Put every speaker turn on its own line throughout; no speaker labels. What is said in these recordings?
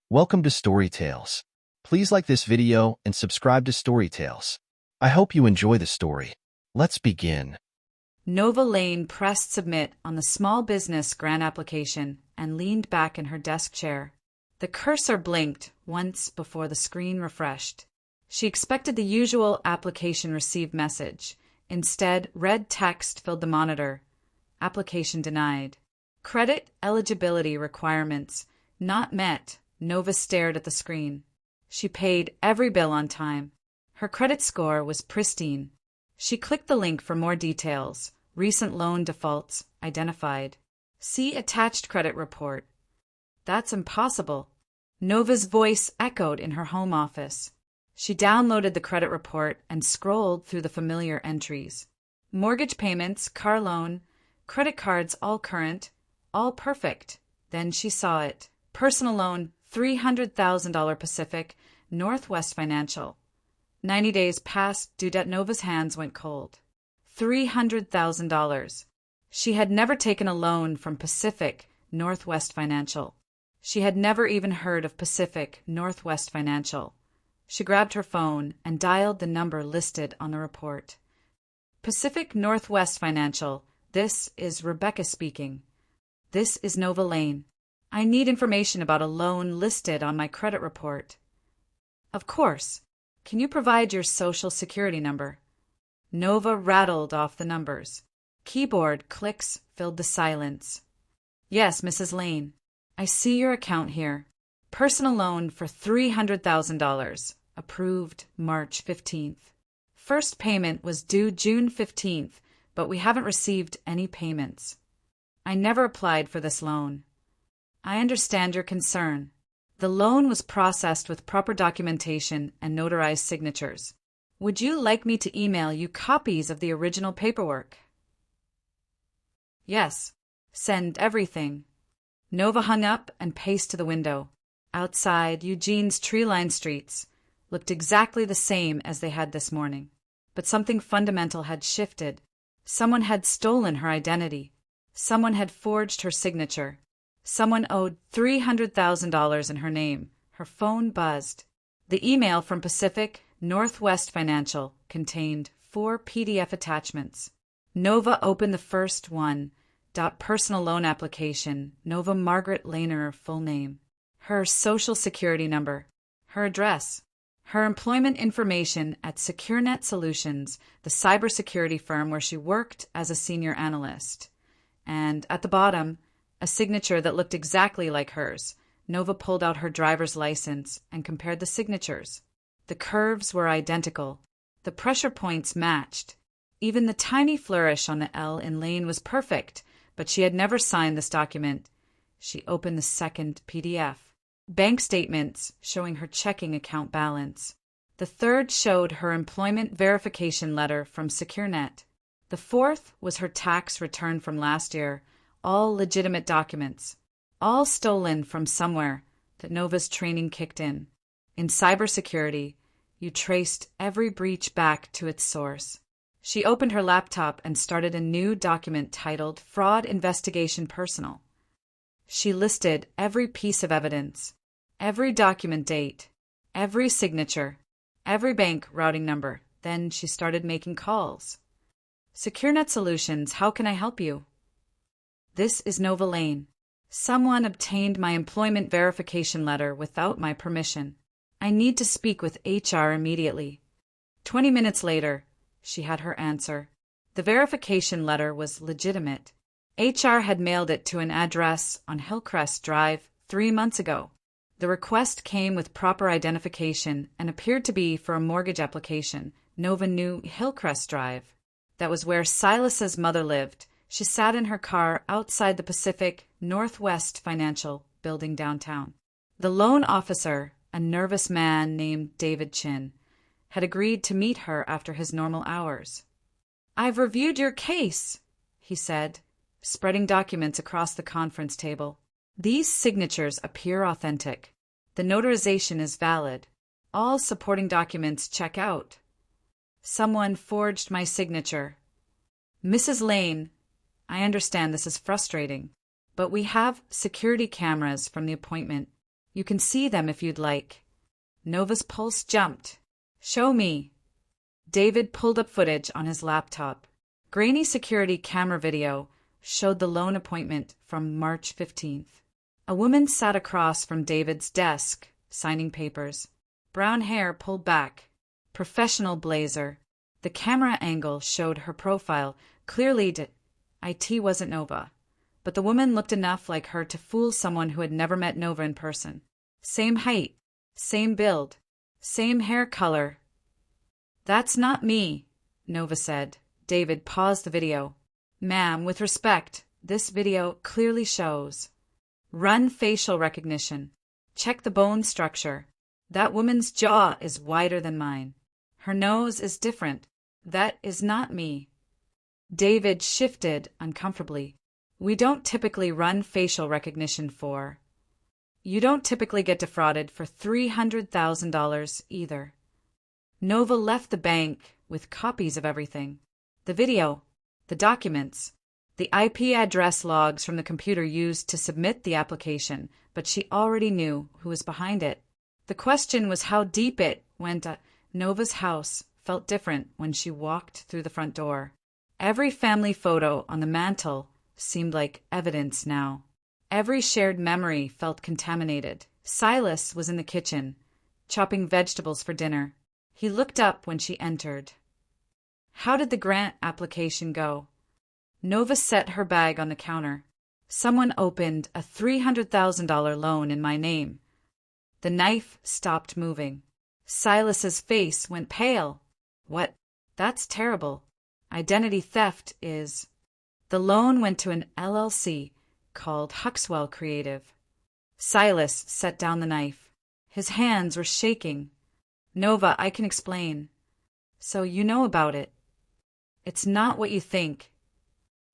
Welcome to Story Tales. Please like this video and subscribe to Story Tales. I hope you enjoy the story. Let's begin.
Nova Lane pressed submit on the small business grant application and leaned back in her desk chair. The cursor blinked once before the screen refreshed. She expected the usual application received message. Instead, red text filled the monitor. Application denied. Credit eligibility requirements not met. Nova stared at the screen. She paid every bill on time. Her credit score was pristine. She clicked the link for more details. Recent loan defaults identified. See attached credit report. That's impossible. Nova's voice echoed in her home office. She downloaded the credit report and scrolled through the familiar entries. Mortgage payments, car loan, credit cards all current, all perfect. Then she saw it. Personal loan, $300,000 Pacific, Northwest Financial. 90 days passed, due debt. Nova's hands went cold. $300,000. She had never taken a loan from Pacific Northwest Financial. She had never even heard of Pacific Northwest Financial. She grabbed her phone and dialed the number listed on the report. Pacific Northwest Financial, this is Rebecca speaking. This is Nova Lane. I need information about a loan listed on my credit report. Of course. Can you provide your social security number? Nova rattled off the numbers. Keyboard clicks filled the silence. Yes, Mrs. Lane. I see your account here. Personal loan for $300,000. Approved March 15th. First payment was due June 15th, but we haven't received any payments. I never applied for this loan. I understand your concern. The loan was processed with proper documentation and notarized signatures. Would you like me to email you copies of the original paperwork? Yes. Send everything. Nova hung up and paced to the window. Outside, Eugene's tree-lined streets looked exactly the same as they had this morning. But something fundamental had shifted. Someone had stolen her identity. Someone had forged her signature. Someone owed $300,000 in her name. Her phone buzzed. The email from Pacific Northwest Financial contained 4 PDF attachments. Nova opened the first one. Personal loan application, Nova Margaret Laner, full name. Her social security number. Her address. Her employment information at SecureNet Solutions, the cybersecurity firm where she worked as a senior analyst. And at the bottom, a signature that looked exactly like hers. Nova pulled out her driver's license and compared the signatures. The curves were identical. The pressure points matched. Even the tiny flourish on the L in Lane was perfect, but she had never signed this document. She opened the second PDF. Bank statements showing her checking account balance. The third showed her employment verification letter from SecureNet. The fourth was her tax return from last year. All legitimate documents, all stolen from somewhere that Nova's training kicked in. In cybersecurity, you traced every breach back to its source. She opened her laptop and started a new document titled Fraud Investigation Personal. She listed every piece of evidence, every document date, every signature, every bank routing number. Then she started making calls. SecureNet Solutions, how can I help you? This is Nova Lane. Someone obtained my employment verification letter without my permission. I need to speak with HR immediately. 20 minutes later, she had her answer. The verification letter was legitimate. HR had mailed it to an address on Hillcrest Drive 3 months ago. The request came with proper identification and appeared to be for a mortgage application. Nova knew Hillcrest Drive. That was where Silas's mother lived. She sat in her car outside the Pacific Northwest Financial building downtown. The loan officer, a nervous man named David Chin, had agreed to meet her after his normal hours. I've reviewed your case, he said, spreading documents across the conference table. These signatures appear authentic. The notarization is valid. All supporting documents check out. Someone forged my signature. Mrs. Lane, I understand this is frustrating, but we have security cameras from the appointment. You can see them if you'd like. Nova's pulse jumped. Show me. David pulled up footage on his laptop. Grainy security camera video showed the loan appointment from March 15th. A woman sat across from David's desk, signing papers. Brown hair pulled back. Professional blazer. The camera angle showed her profile. Clearly, IT wasn't Nova. But the woman looked enough like her to fool someone who had never met Nova in person. Same height. Same build. Same hair color. That's not me, Nova said. David paused the video. Ma'am, with respect, this video clearly shows. Run facial recognition. Check the bone structure. That woman's jaw is wider than mine. Her nose is different. That is not me. David shifted uncomfortably. We don't typically run facial recognition for. You don't typically get defrauded for $300,000 either. Nova left the bank with copies of everything. The video, the documents, the IP address logs from the computer used to submit the application, but she already knew who was behind it. The question was how deep it went. Nova's house felt different when she walked through the front door. Every family photo on the mantel seemed like evidence now. Every shared memory felt contaminated. Silas was in the kitchen, chopping vegetables for dinner. He looked up when she entered. How did the grant application go? Nova set her bag on the counter. Someone opened a $300,000 loan in my name. The knife stopped moving. Silas's face went pale. What? That's terrible. Identity theft is. The loan went to an LLC called Huxwell Creative. Silas set down the knife. His hands were shaking. Nova, I can explain. So you know about it. It's not what you think.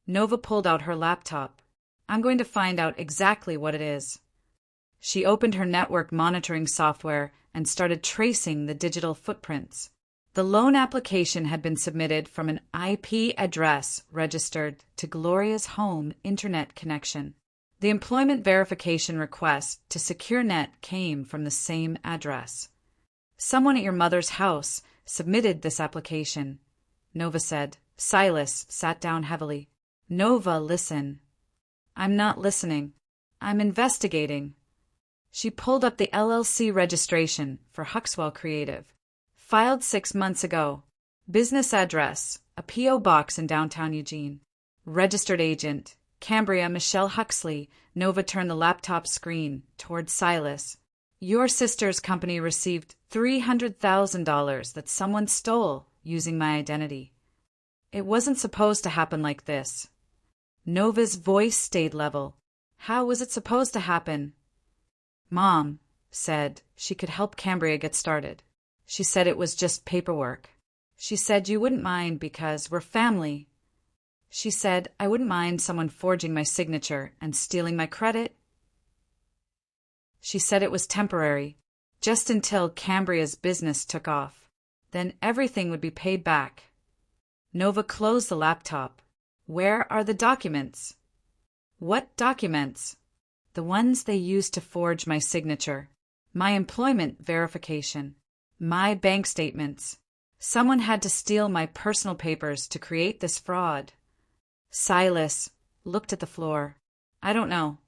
Nova pulled out her laptop. I'm going to find out exactly what it is. She opened her network monitoring software and started tracing the digital footprints. The loan application had been submitted from an IP address registered to Gloria's home internet connection. The employment verification request to SecureNet came from the same address. Someone at your mother's house submitted this application, Nova said. Silas sat down heavily. Nova, listen. I'm not listening. I'm investigating. She pulled up the LLC registration for Huxwell Creative. Filed 6 months ago. Business address, a P.O. box in downtown Eugene. Registered agent, Cambria Michelle Huxley. Nova turned the laptop screen toward Silas. Your sister's company received $300,000 that someone stole using my identity. It wasn't supposed to happen like this. Nova's voice stayed level. How was it supposed to happen? Mom said she could help Cambria get started. She said it was just paperwork. She said you wouldn't mind because we're family. She said I wouldn't mind someone forging my signature and stealing my credit. She said it was temporary, just until Cambria's business took off. Then everything would be paid back. Nova closed the laptop. Where are the documents? What documents? The ones they used to forge my signature. My employment verification. My bank statements. Someone had to steal my personal papers to create this fraud. Silas looked at the floor. I don't know.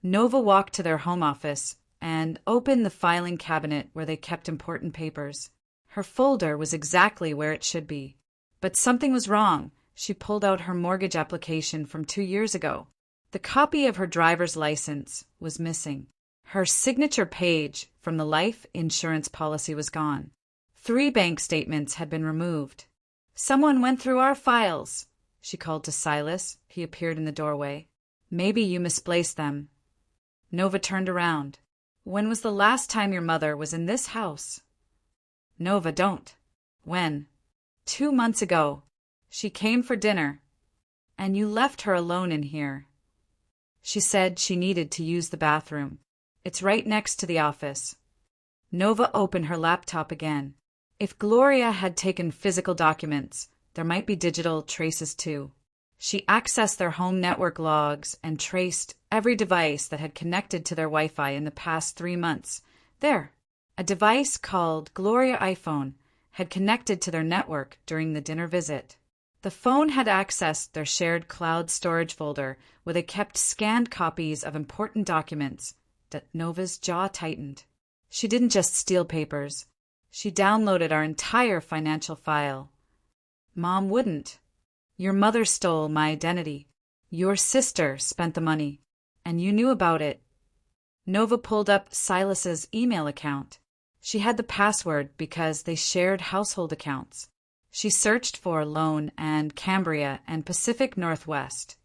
Nova walked to their home office and opened the filing cabinet where they kept important papers. Her folder was exactly where it should be. But something was wrong. She pulled out her mortgage application from 2 years ago. The copy of her driver's license was missing. Her signature page from the life insurance policy was gone. 3 bank statements had been removed. Someone went through our files, she called to Silas. He appeared in the doorway. Maybe you misplaced them. Nova turned around. When was the last time your mother was in this house? Nova, don't. When? 2 months ago. She came for dinner. And you left her alone in here. She said she needed to use the bathroom. It's right next to the office. Nova opened her laptop again. If Gloria had taken physical documents, there might be digital traces too. She accessed their home network logs and traced every device that had connected to their Wi-Fi in the past 3 months. A device called Gloria iPhone had connected to their network during the dinner visit. The phone had accessed their shared cloud storage folder where they kept scanned copies of important documents. Nova's jaw tightened. She didn't just steal papers. She downloaded our entire financial file. Mom wouldn't. Your mother stole my identity. Your sister spent the money. And you knew about it. Nova pulled up Silas's email account. She had the password because they shared household accounts. She searched for loan and Cambria and Pacific Northwest.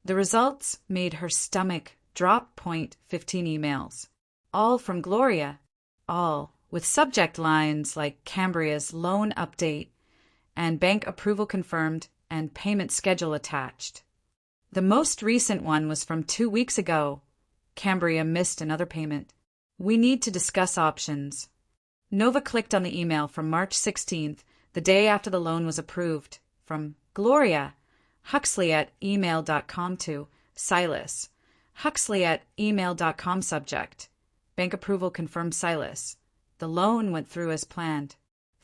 The results made her stomach drop. 15 emails. All from Gloria. All with subject lines like Cambria's loan update and bank approval confirmed and payment schedule attached. The most recent one was from 2 weeks ago. Cambria missed another payment. We need to discuss options. Nova clicked on the email from March 16th, the day after the loan was approved, from Gloria, Huxley@email.com to Silas, Huxley@email.com subject. Bank approval confirmed Silas. The loan went through as planned.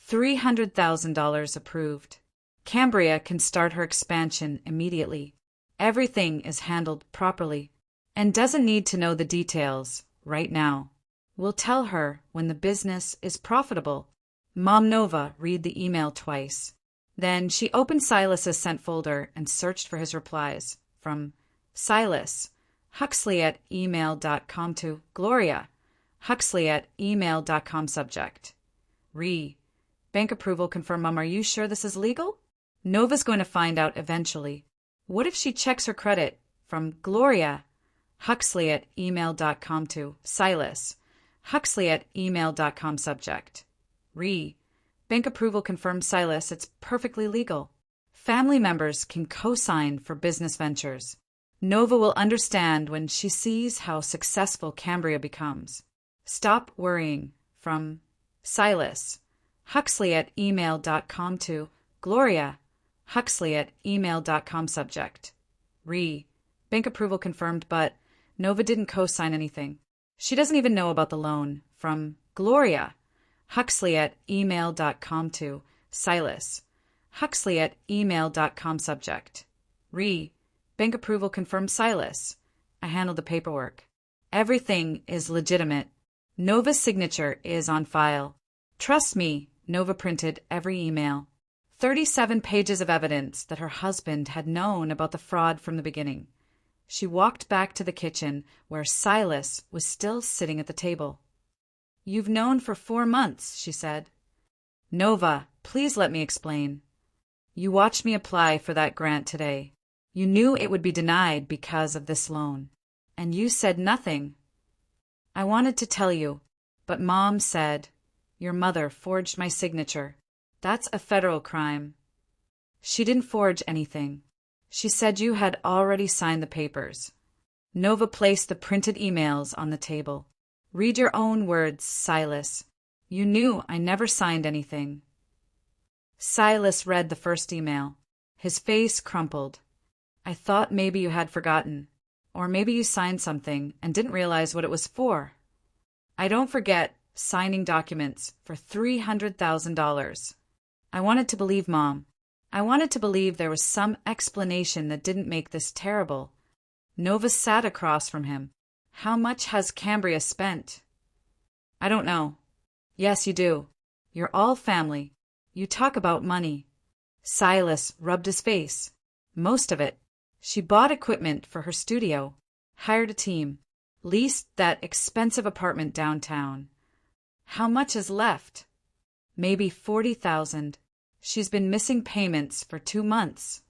$300,000 approved. Cambria can start her expansion immediately. Everything is handled properly and doesn't need to know the details right now. We'll tell her when the business is profitable. Mom Nova read the email twice. Then she opened Silas's sent folder and searched for his replies. From Silas, Huxley@email.com to Gloria, Huxley@email.com subject. Bank approval confirm. Mom, are you sure this is legal? Nova's going to find out eventually. What if she checks her credit? From Gloria, Huxley@email.com to Silas, Huxley@email.com subject. Bank approval confirmed. Silas, it's perfectly legal. Family members can co-sign for business ventures. Nova will understand when she sees how successful Cambria becomes. Stop worrying. From Silas, Huxley@email.com to Gloria, Huxley@email.com subject. Bank approval confirmed, but Nova didn't co-sign anything. She doesn't even know about the loan. From Gloria, Huxley@email.com to Silas, Huxley@email.com subject. Bank approval confirmed. Silas, I handled the paperwork. Everything is legitimate. Nova's signature is on file. Trust me, Nova printed every email. 37 pages of evidence that her husband had known about the fraud from the beginning. She walked back to the kitchen where Silas was still sitting at the table. You've known for 4 months, she said. Nova, please let me explain. You watched me apply for that grant today. You knew it would be denied because of this loan. And you said nothing. I wanted to tell you, but Mom said, your mother forged my signature. That's a federal crime. She didn't forge anything. She said you had already signed the papers. Nova placed the printed emails on the table. Read your own words, Silas. You knew I never signed anything. Silas read the first email. His face crumpled. I thought maybe you had forgotten. Or maybe you signed something and didn't realize what it was for. I don't forget signing documents for $300,000. I wanted to believe Mom. I wanted to believe there was some explanation that didn't make this terrible. Nova sat across from him. How much has Cambria spent? I don't know. Yes, you do. You're all family. You talk about money. Silas rubbed his face. Most of it. She bought equipment for her studio, hired a team, leased that expensive apartment downtown. How much is left? Maybe $40,000. She's been missing payments for 2 months.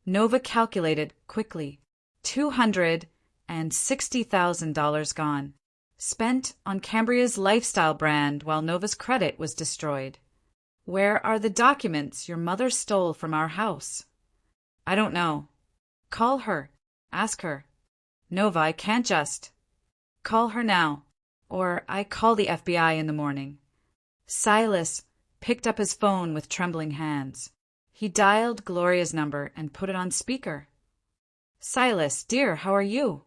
Nova calculated quickly. $260,000 gone. Spent on Cambria's lifestyle brand while Nova's credit was destroyed. Where are the documents your mother stole from our house? I don't know. Call her. Ask her. Nova, I can't just. Call her now. Or I call the FBI in the morning. Silas picked up his phone with trembling hands. He dialed Gloria's number and put it on speaker. Silas, dear, how are you?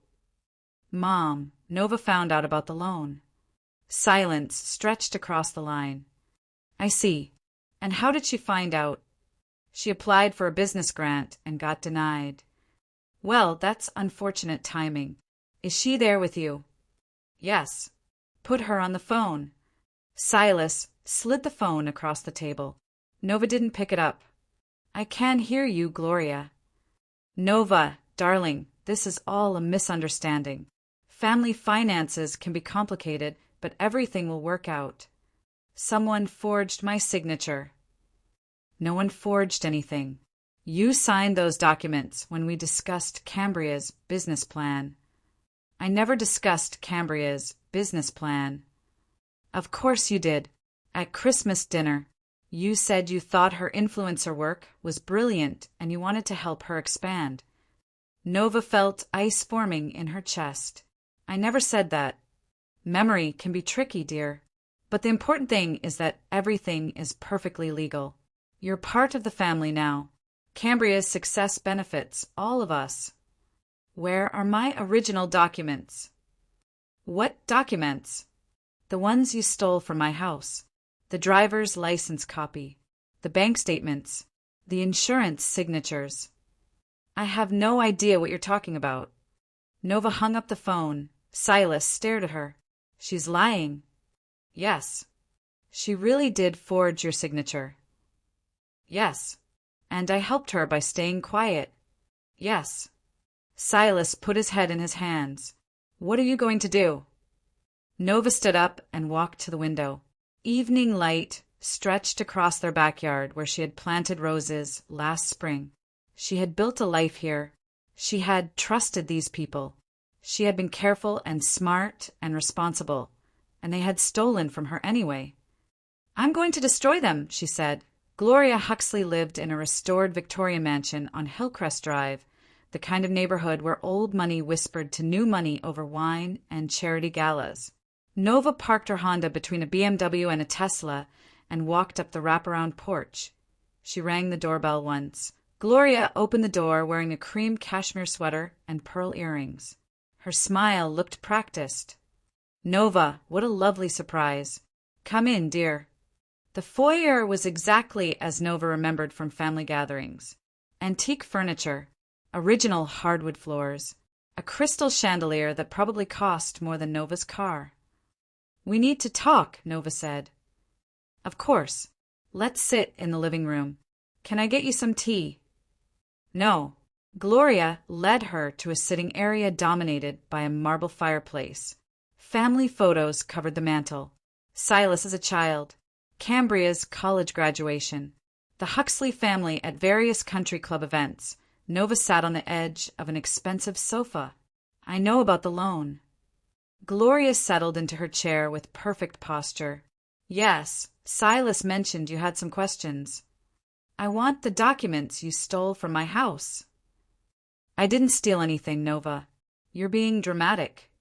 Mom, Nova found out about the loan. Silence stretched across the line. I see. And how did she find out? She applied for a business grant and got denied. Well, that's unfortunate timing. Is she there with you? Yes. Put her on the phone. Silas slid the phone across the table. Nova didn't pick it up. I can hear you, Gloria. Nova, darling, this is all a misunderstanding. Family finances can be complicated, but everything will work out. Someone forged my signature. No one forged anything. You signed those documents when we discussed Cambria's business plan. I never discussed Cambria's business plan. Of course you did. At Christmas dinner, you said you thought her influencer work was brilliant and you wanted to help her expand. Nova felt ice forming in her chest. I never said that. Memory can be tricky, dear. But the important thing is that everything is perfectly legal. You're part of the family now. Cambria's success benefits all of us. Where are my original documents? What documents? The ones you stole from my house. The driver's license copy. The bank statements. The insurance signatures. I have no idea what you're talking about. Nova hung up the phone. Silas stared at her. She's lying. Yes. She really did forge your signature. Yes. And I helped her by staying quiet. Yes. Silas put his head in his hands. What are you going to do? Nova stood up and walked to the window. Evening light stretched across their backyard where she had planted roses last spring. She had built a life here. She had trusted these people. She had been careful and smart and responsible, and they had stolen from her anyway. I'm going to destroy them, she said. Gloria Huxley lived in a restored Victorian mansion on Hillcrest Drive, the kind of neighborhood where old money whispered to new money over wine and charity galas. Nova parked her Honda between a BMW and a Tesla and walked up the wraparound porch. She rang the doorbell once. Gloria opened the door wearing a cream cashmere sweater and pearl earrings. Her smile looked practiced. Nova, what a lovely surprise. Come in, dear. The foyer was exactly as Nova remembered from family gatherings. Antique furniture, original hardwood floors, a crystal chandelier that probably cost more than Nova's car. We need to talk, Nova said. Of course. Let's sit in the living room. Can I get you some tea? No. Gloria led her to a sitting area dominated by a marble fireplace. Family photos covered the mantel. Silas as a child. Cambria's college graduation. The Huxley family at various country club events. Nova sat on the edge of an expensive sofa. I know about the loan. Gloria settled into her chair with perfect posture. Yes, Silas mentioned you had some questions. I want the documents you stole from my house. I didn't steal anything, Nova. You're being dramatic.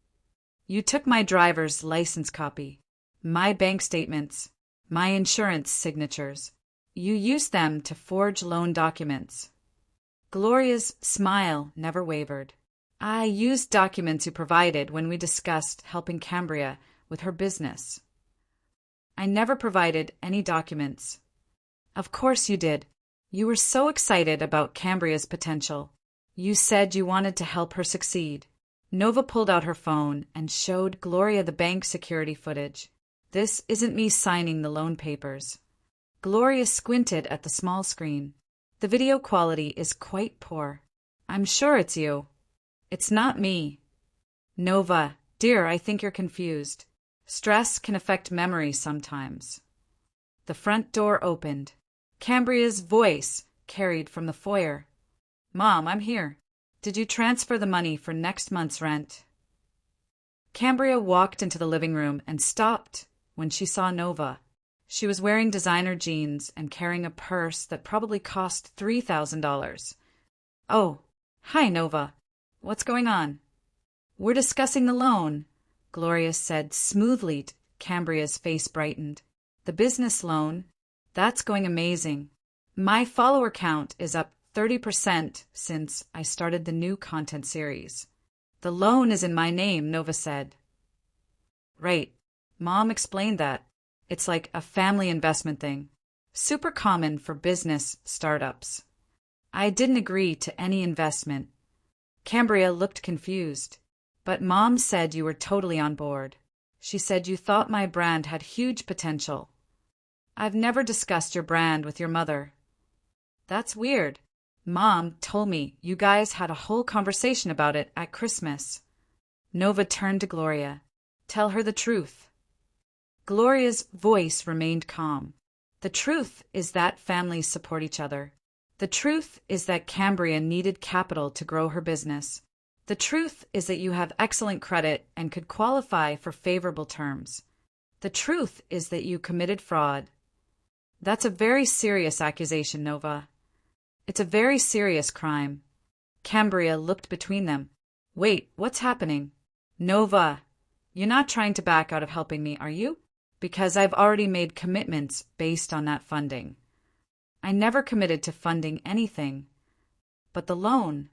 You took my driver's license copy, my bank statements, my insurance signatures. You used them to forge loan documents. Gloria's smile never wavered. I used documents you provided when we discussed helping Cambria with her business. I never provided any documents. Of course you did. You were so excited about Cambria's potential. You said you wanted to help her succeed. Nova pulled out her phone and showed Gloria the bank security footage. This isn't me signing the loan papers. Gloria squinted at the small screen. The video quality is quite poor. I'm sure it's you. It's not me. Nova, dear, I think you're confused. Stress can affect memory sometimes. The front door opened. Cambria's voice carried from the foyer. Mom, I'm here. Did you transfer the money for next month's rent? Cambria walked into the living room and stopped when she saw Nova. She was wearing designer jeans and carrying a purse that probably cost $3,000. Oh, hi, Nova. What's going on? We're discussing the loan, Gloria said smoothly. Cambria's face brightened. The business loan? That's going amazing. My follower count is up 30% since I started the new content series. The loan is in my name, Nova said. Right. Mom explained that. It's like a family investment thing. Super common for business startups. I didn't agree to any investment. Cambria looked confused. But Mom said you were totally on board. She said you thought my brand had huge potential. I've never discussed your brand with your mother. That's weird. Mom told me you guys had a whole conversation about it at Christmas. Nova turned to Gloria. Tell her the truth. Gloria's voice remained calm. The truth is that families support each other. The truth is that Cambria needed capital to grow her business. The truth is that you have excellent credit and could qualify for favorable terms. The truth is that you committed fraud. That's a very serious accusation, Nova. It's a very serious crime. Cambria looked between them. Wait, what's happening? Nova, you're not trying to back out of helping me, are you? Because I've already made commitments based on that funding. I never committed to funding anything. But the loan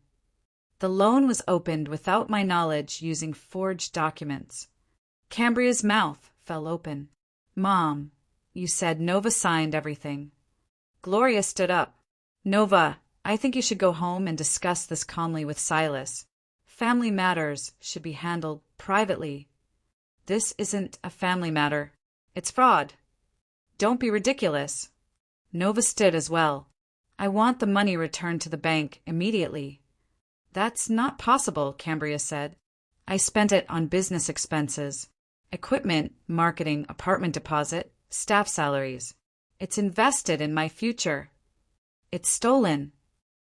was opened without my knowledge using forged documents. Cambria's mouth fell open. Mom, you said Nova signed everything. Gloria stood up. Nova, I think you should go home and discuss this calmly with Silas. Family matters should be handled privately. This isn't a family matter. It's fraud. Don't be ridiculous. Nova stood as well. I want the money returned to the bank immediately. That's not possible, Cambria said. I spent it on business expenses. Equipment, marketing, apartment deposit, staff salaries. It's invested in my future. It's stolen.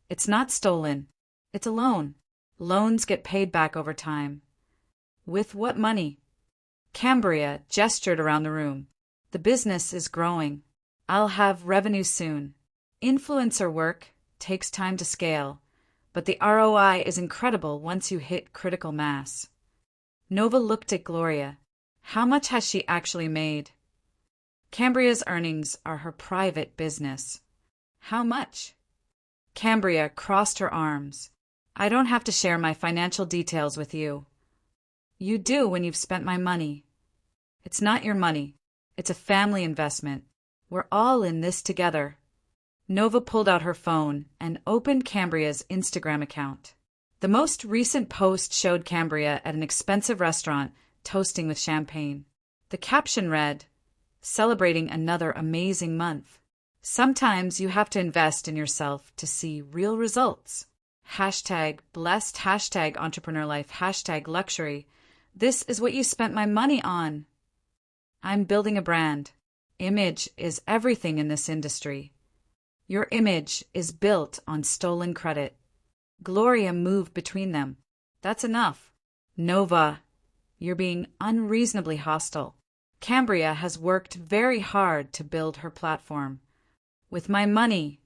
It's not stolen. It's a loan. Loans get paid back over time. With what money? Cambria gestured around the room. The business is growing. I'll have revenue soon. Influencer work takes time to scale, but the ROI is incredible once you hit critical mass. Nova looked at Gloria. How much has she actually made? Cambria's earnings are her private business. How much? Cambria crossed her arms. I don't have to share my financial details with you. You do when you've spent my money. It's not your money. It's a family investment. We're all in this together. Nova pulled out her phone and opened Cambria's Instagram account. The most recent post showed Cambria at an expensive restaurant toasting with champagne. The caption read, "Celebrating another amazing month. Sometimes you have to invest in yourself to see real results. #blessed, #entrepreneur life, #luxury. This is what you spent my money on. I'm building a brand. Image is everything in this industry. Your image is built on stolen credit." Gloria moved between them. That's enough. Nova, you're being unreasonably hostile. Cambria has worked very hard to build her platform. With my money.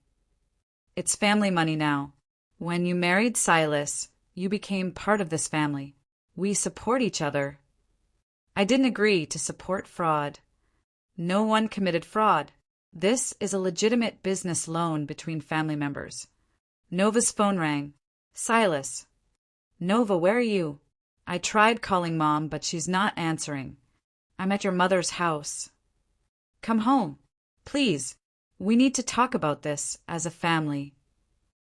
It's family money now. When you married Silas, you became part of this family. We support each other. I didn't agree to support fraud. No one committed fraud. This is a legitimate business loan between family members. Nova's phone rang. Silas. Nova, where are you? I tried calling Mom, but she's not answering. I'm at your mother's house. Come home. Please. We need to talk about this as a family.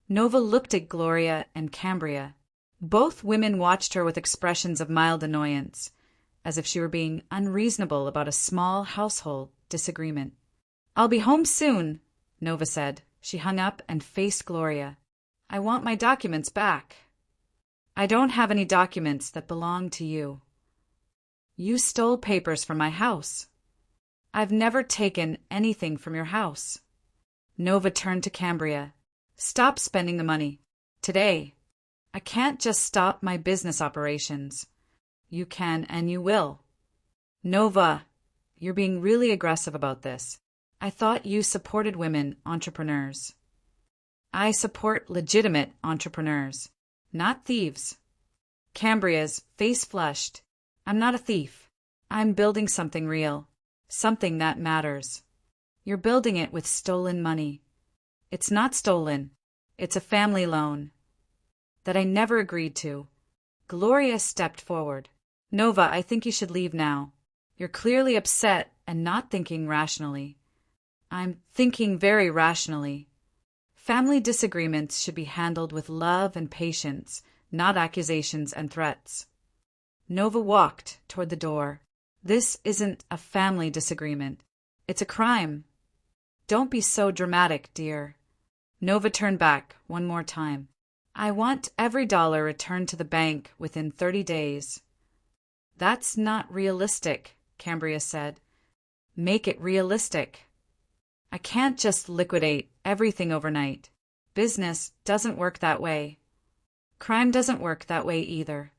Nova looked at Gloria and Cambria. Both women watched her with expressions of mild annoyance, as if she were being unreasonable about a small household disagreement. I'll be home soon, Nova said. She hung up and faced Gloria. I want my documents back. I don't have any documents that belong to you. You stole papers from my house. I've never taken anything from your house. Nova turned to Cambria. Stop spending the money. Today. I can't just stop my business operations. You can and you will. Nova, you're being really aggressive about this. I thought you supported women entrepreneurs. I support legitimate entrepreneurs, not thieves. Cambria's face flushed. I'm not a thief. I'm building something real. Something that matters. You're building it with stolen money. It's not stolen. It's a family loan that I never agreed to. Gloria stepped forward. Nova, I think you should leave now. You're clearly upset and not thinking rationally. I'm thinking very rationally. Family disagreements should be handled with love and patience, not accusations and threats. Nova walked toward the door. This isn't a family disagreement. It's a crime. Don't be so dramatic, dear. Nova turned back one more time. I want every dollar returned to the bank within 30 days. That's not realistic, Cambria said. Make it realistic. I can't just liquidate everything overnight. Business doesn't work that way. Crime doesn't work that way either.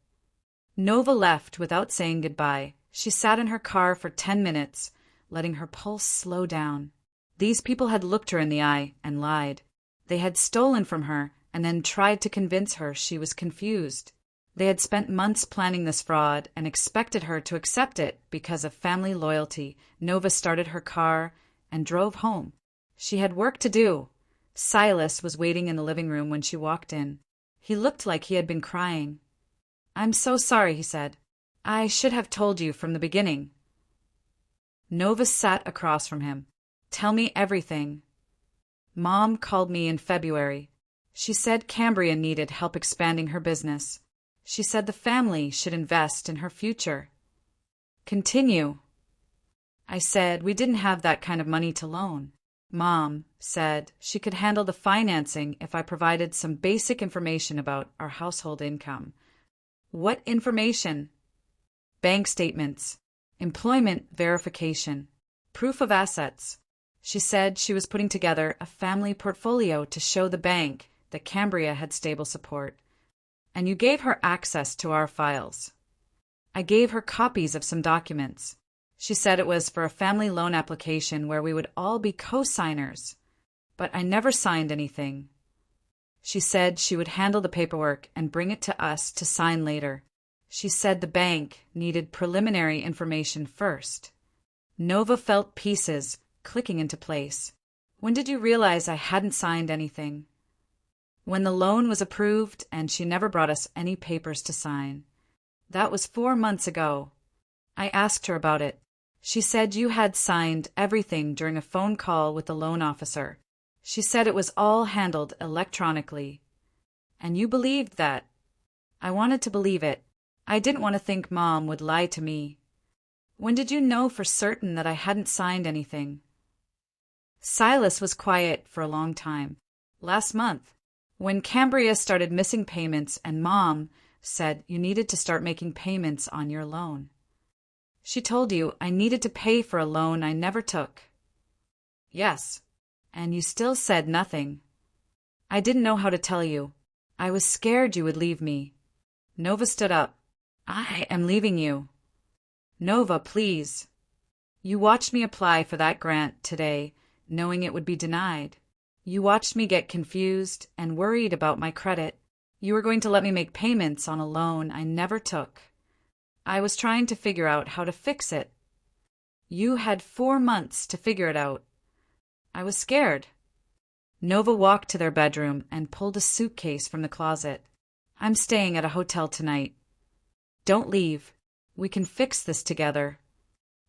Nova left without saying goodbye. She sat in her car for 10 minutes, letting her pulse slow down. These people had looked her in the eye and lied. They had stolen from her and then tried to convince her she was confused. They had spent months planning this fraud and expected her to accept it because of family loyalty. Nova started her car and drove home. She had work to do. Silas was waiting in the living room when she walked in. He looked like he had been crying. I'm so sorry, he said. I should have told you from the beginning. Nova sat across from him. Tell me everything. Mom called me in February. She said Cambria needed help expanding her business. She said the family should invest in her future. Continue. I said we didn't have that kind of money to loan. Mom said she could handle the financing if I provided some basic information about our household income. What information? Bank statements, employment verification, proof of assets. She said she was putting together a family portfolio to show the bank that Cambria had stable support. And you gave her access to our files. I gave her copies of some documents. She said it was for a family loan application where we would all be co-signers, but I never signed anything. She said she would handle the paperwork and bring it to us to sign later. She said the bank needed preliminary information first. Nova felt pieces clicking into place. When did you realize I hadn't signed anything? When the loan was approved and she never brought us any papers to sign. That was 4 months ago. I asked her about it. She said you had signed everything during a phone call with the loan officer. She said it was all handled electronically. And you believed that. I wanted to believe it. I didn't want to think Mom would lie to me. When did you know for certain that I hadn't signed anything? Silas was quiet for a long time. Last month, when Cambria started missing payments and Mom said you needed to start making payments on your loan. She told you I needed to pay for a loan I never took. Yes, and you still said nothing. I didn't know how to tell you. I was scared you would leave me. Nova stood up. I am leaving you. Nova, please. You watched me apply for that grant today, knowing it would be denied. You watched me get confused and worried about my credit. You were going to let me make payments on a loan I never took. I was trying to figure out how to fix it. You had 4 months to figure it out. I was scared. Nova walked to their bedroom and pulled a suitcase from the closet. I'm staying at a hotel tonight. Don't leave. We can fix this together.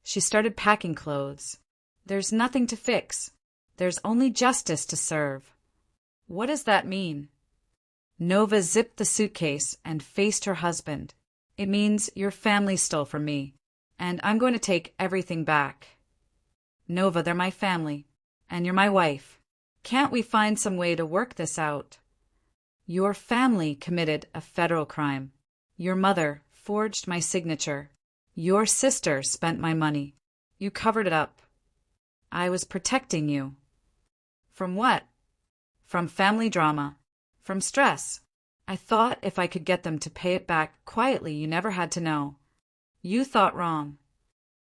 She started packing clothes. There's nothing to fix. There's only justice to serve. What does that mean? Nova zipped the suitcase and faced her husband. It means your family stole from me, and I'm going to take everything back. Nova, they're my family, and you're my wife. Can't we find some way to work this out? Your family committed a federal crime. Your mother forged my signature. Your sister spent my money. You covered it up. I was protecting you. From what? From family drama. From stress. I thought if I could get them to pay it back quietly, you never had to know. You thought wrong.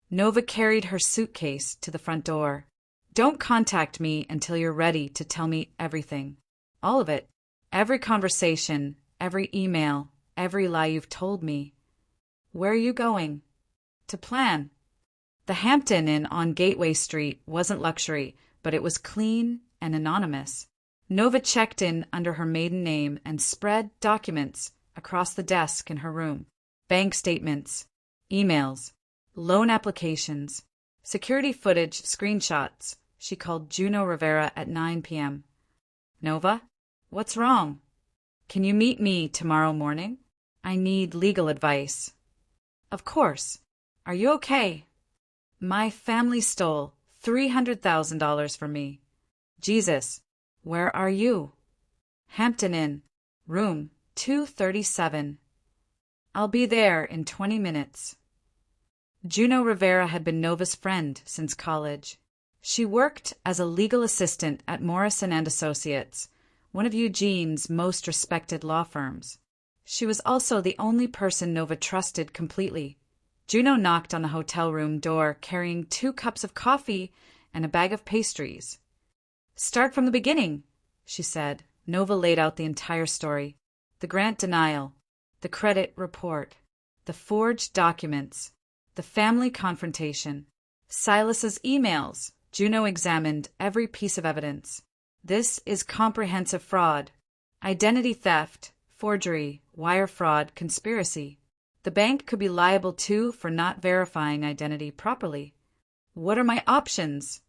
Nova carried her suitcase to the front door. Don't contact me until you're ready to tell me everything. All of it. Every conversation, every email, every lie you've told me. Where are you going? To plan. The Hampton Inn on Gateway Street wasn't luxury, but it was clean and anonymous. Nova checked in under her maiden name and spread documents across the desk in her room. Bank statements, emails, loan applications, security footage, screenshots. She called Juno Rivera at 9 p.m. Nova, what's wrong? Can you meet me tomorrow morning? I need legal advice. Of course. Are you okay? My family stole $300,000 from me. Jesus, where are you? Hampton Inn, room 237. I'll be there in 20 minutes. Juno Rivera had been Nova's friend since college. She worked as a legal assistant at Morrison & Associates, one of Eugene's most respected law firms. She was also the only person Nova trusted completely. Juno knocked on the hotel room door carrying 2 cups of coffee and a bag of pastries. Start from the beginning, she said. Nova laid out the entire story. The grant denial, the credit report, the forged documents, the family confrontation, Silas's emails. Juno examined every piece of evidence. This is comprehensive fraud, identity theft, forgery, wire fraud, conspiracy. The bank could be liable too for not verifying identity properly. What are my options?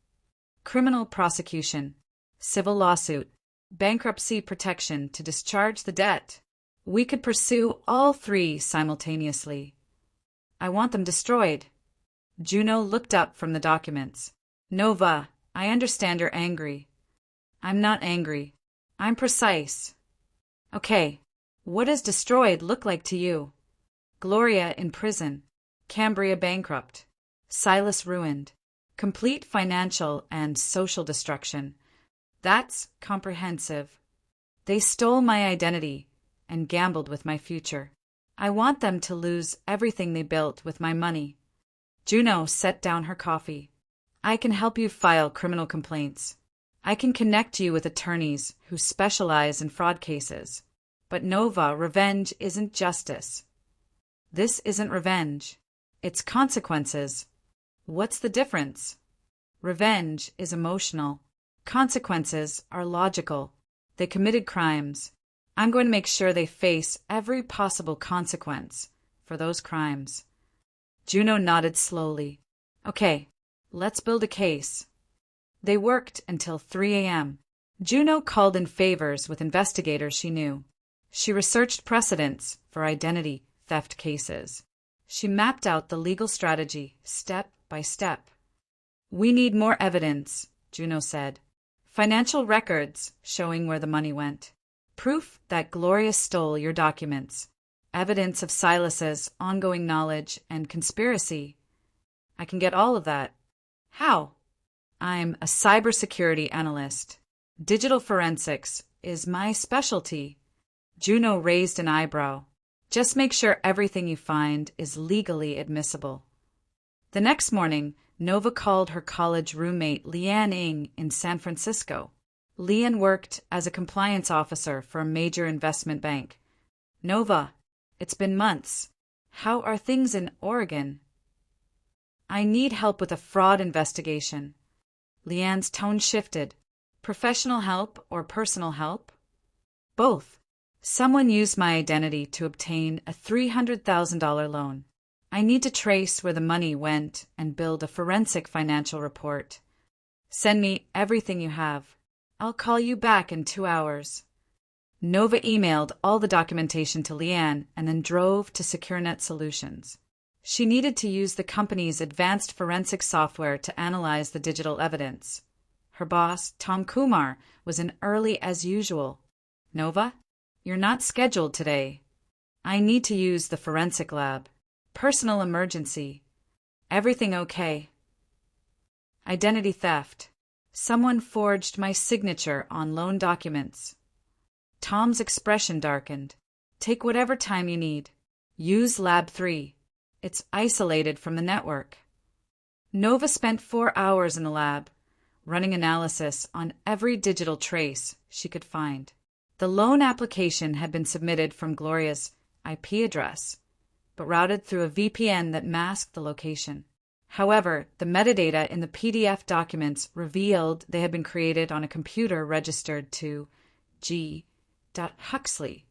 Criminal prosecution, civil lawsuit, bankruptcy protection to discharge the debt. We could pursue all 3 simultaneously. I want them destroyed. Juno looked up from the documents. Nova, I understand you're angry. I'm not angry. I'm precise. Okay, what does destroyed look like to you? Gloria in prison, Cambria bankrupt, Silas ruined, complete financial and social destruction. That's comprehensive. They stole my identity and gambled with my future. I want them to lose everything they built with my money. Juno set down her coffee. I can help you file criminal complaints. I can connect you with attorneys who specialize in fraud cases. But Nova, revenge isn't justice. This isn't revenge. It's consequences. What's the difference? Revenge is emotional. Consequences are logical. They committed crimes. I'm going to make sure they face every possible consequence for those crimes. Juno nodded slowly. Okay, let's build a case. They worked until 3 a.m. Juno called in favors with investigators she knew. She researched precedents for identity theft cases. She mapped out the legal strategy step by step. We need more evidence, Juno said. Financial records showing where the money went. Proof that Gloria stole your documents. Evidence of Silas's ongoing knowledge and conspiracy. I can get all of that. How? I'm a cybersecurity analyst. Digital forensics is my specialty. Juno raised an eyebrow. Just make sure everything you find is legally admissible. The next morning, Nova called her college roommate Leanne Ng in San Francisco. Leanne worked as a compliance officer for a major investment bank. Nova, it's been months. How are things in Oregon? I need help with a fraud investigation. Leanne's tone shifted. Professional help or personal help? Both. Someone used my identity to obtain a $300,000 loan. I need to trace where the money went and build a forensic financial report. Send me everything you have. I'll call you back in 2 hours. Nova emailed all the documentation to Leanne and then drove to SecureNet Solutions. She needed to use the company's advanced forensic software to analyze the digital evidence. Her boss, Tom Kumar, was in early as usual. Nova, you're not scheduled today. I need to use the forensic lab. Personal emergency. Everything okay? Identity theft. Someone forged my signature on loan documents. Tom's expression darkened. Take whatever time you need. Use Lab 3. It's isolated from the network. Nova spent 4 hours in the lab, running analysis on every digital trace she could find. The loan application had been submitted from Gloria's IP address, but routed through a VPN that masked the location. However, the metadata in the PDF documents revealed they had been created on a computer registered to G. Huxley.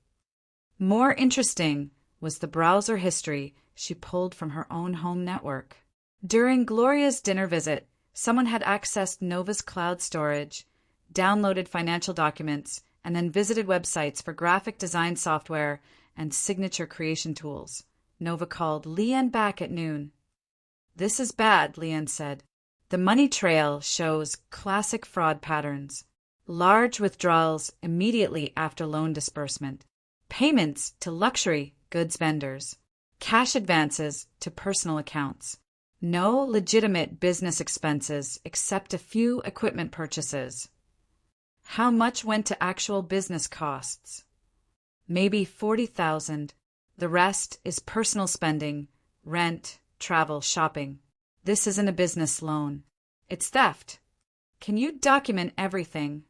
More interesting was the browser history she pulled from her own home network. During Gloria's dinner visit, someone had accessed Nova's cloud storage, downloaded financial documents, and then visited websites for graphic design software and signature creation tools. Nova called Leanne back at noon. "This is bad," Leanne said. "The money trail shows classic fraud patterns. Large withdrawals immediately after loan disbursement. Payments to luxury goods vendors. Cash advances to personal accounts. No legitimate business expenses except a few equipment purchases. How much went to actual business costs? Maybe $40,000. The rest is personal spending, rent, travel, shopping. This isn't a business loan. It's theft. Can you document everything?"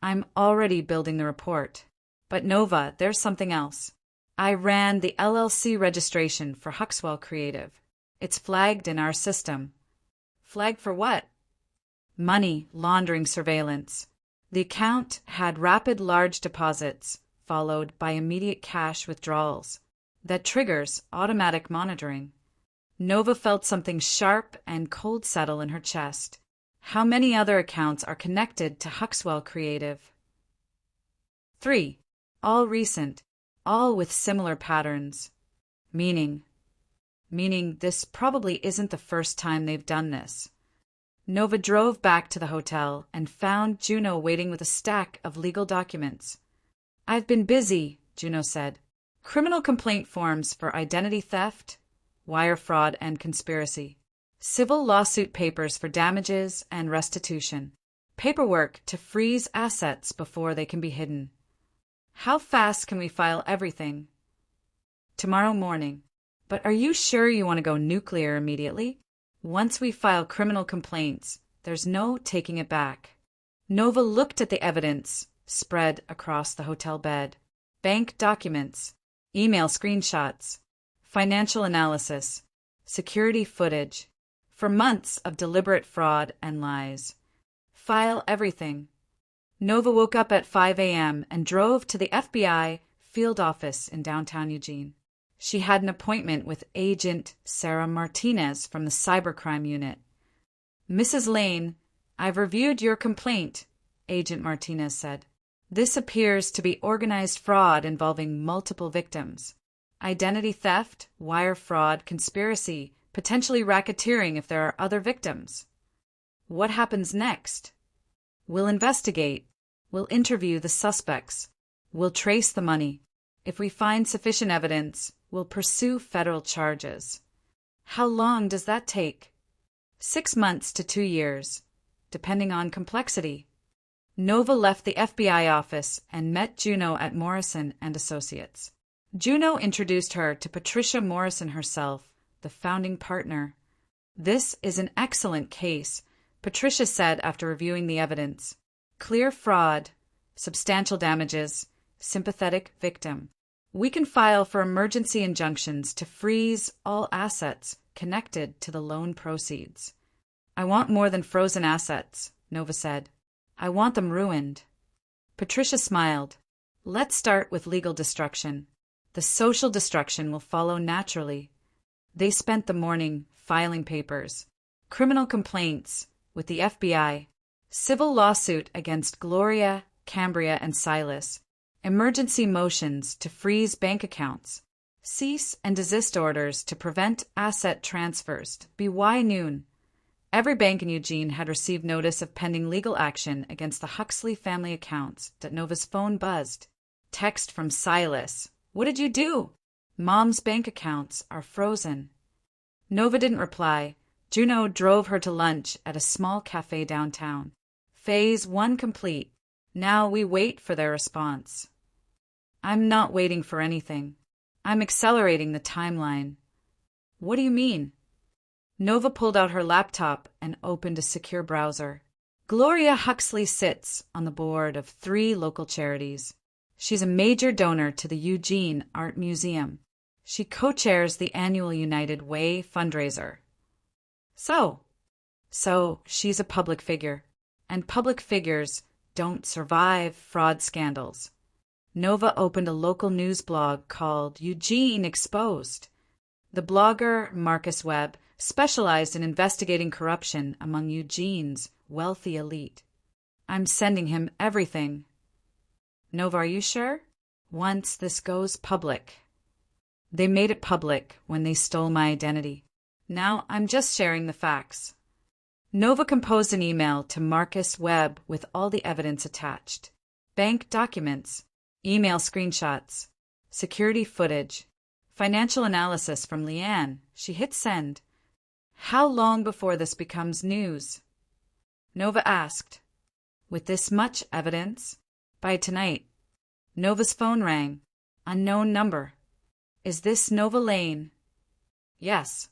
"I'm already building the report. But Nova, there's something else. I ran the LLC registration for Huxwell Creative. It's flagged in our system." "Flagged for what?" "Money laundering surveillance. The account had rapid large deposits, followed by immediate cash withdrawals. That triggers automatic monitoring." Nova felt something sharp and cold settle in her chest. How many other accounts are connected to Huxwell Creative? 3. All recent, all with similar patterns. Meaning this probably isn't the first time they've done this. Nova drove back to the hotel and found Juno waiting with a stack of legal documents. "I've been busy," Juno said. "Criminal complaint forms for identity theft, wire fraud, and conspiracy. Civil lawsuit papers for damages and restitution. Paperwork to freeze assets before they can be hidden. How fast can we file everything?" "Tomorrow morning. But are you sure you want to go nuclear immediately? Once we file criminal complaints, there's no taking it back." Nova looked at the evidence spread across the hotel bed. Bank documents, email screenshots, financial analysis, security footage. For months of deliberate fraud and lies. File everything. Nova woke up at 5 a.m. and drove to the FBI field office in downtown Eugene. She had an appointment with Agent Sarah Martinez from the Cybercrime Unit. "Mrs. Lane, I've reviewed your complaint," Agent Martinez said. "This appears to be organized fraud involving multiple victims. Identity theft, wire fraud, conspiracy, potentially racketeering if there are other victims. What happens next?" "We'll investigate. We'll interview the suspects. We'll trace the money. If we find sufficient evidence, we'll pursue federal charges." "How long does that take?" 6 months to 2 years, depending on complexity. Nova left the FBI office and met Juno at Morrison and Associates. Juno introduced her to Patricia Morrison herself, the founding partner. "This is an excellent case," Patricia said after reviewing the evidence. "Clear fraud, substantial damages, sympathetic victim. We can file for emergency injunctions to freeze all assets connected to the loan proceeds." "I want more than frozen assets," Nova said. "I want them ruined." Patricia smiled. "Let's start with legal destruction. The social destruction will follow naturally." They spent the morning filing papers, criminal complaints with the FBI, civil lawsuit against Gloria, Cambria, and Silas, emergency motions to freeze bank accounts, cease and desist orders to prevent asset transfers. By noon, every bank in Eugene had received notice of pending legal action against the Huxley family accounts. That Nova's phone buzzed. Text from Silas. "What did you do?" "Mom's bank accounts are frozen." Nova didn't reply. Juno drove her to lunch at a small cafe downtown. Phase 1 complete. Now we wait for their response. "I'm not waiting for anything. I'm accelerating the timeline." "What do you mean?" Nova pulled out her laptop and opened a secure browser. Gloria Huxley sits on the board of 3 local charities. She's a major donor to the Eugene Art Museum. She co-chairs the annual United Way fundraiser. So she's a public figure. And public figures don't survive fraud scandals. Nova opened a local news blog called Eugene Exposed. The blogger, Marcus Webb, specialized in investigating corruption among Eugene's wealthy elite. I'm sending him everything. Nova, are you sure? Once this goes public. They made it public when they stole my identity. Now I'm just sharing the facts. Nova composed an email to Marcus Webb with all the evidence attached. Bank documents, email screenshots, security footage, financial analysis from Leanne. She hit send. How long before this becomes news? Nova asked. With this much evidence? By tonight. Nova's phone rang. Unknown number. Is this Nova Lane? Yes.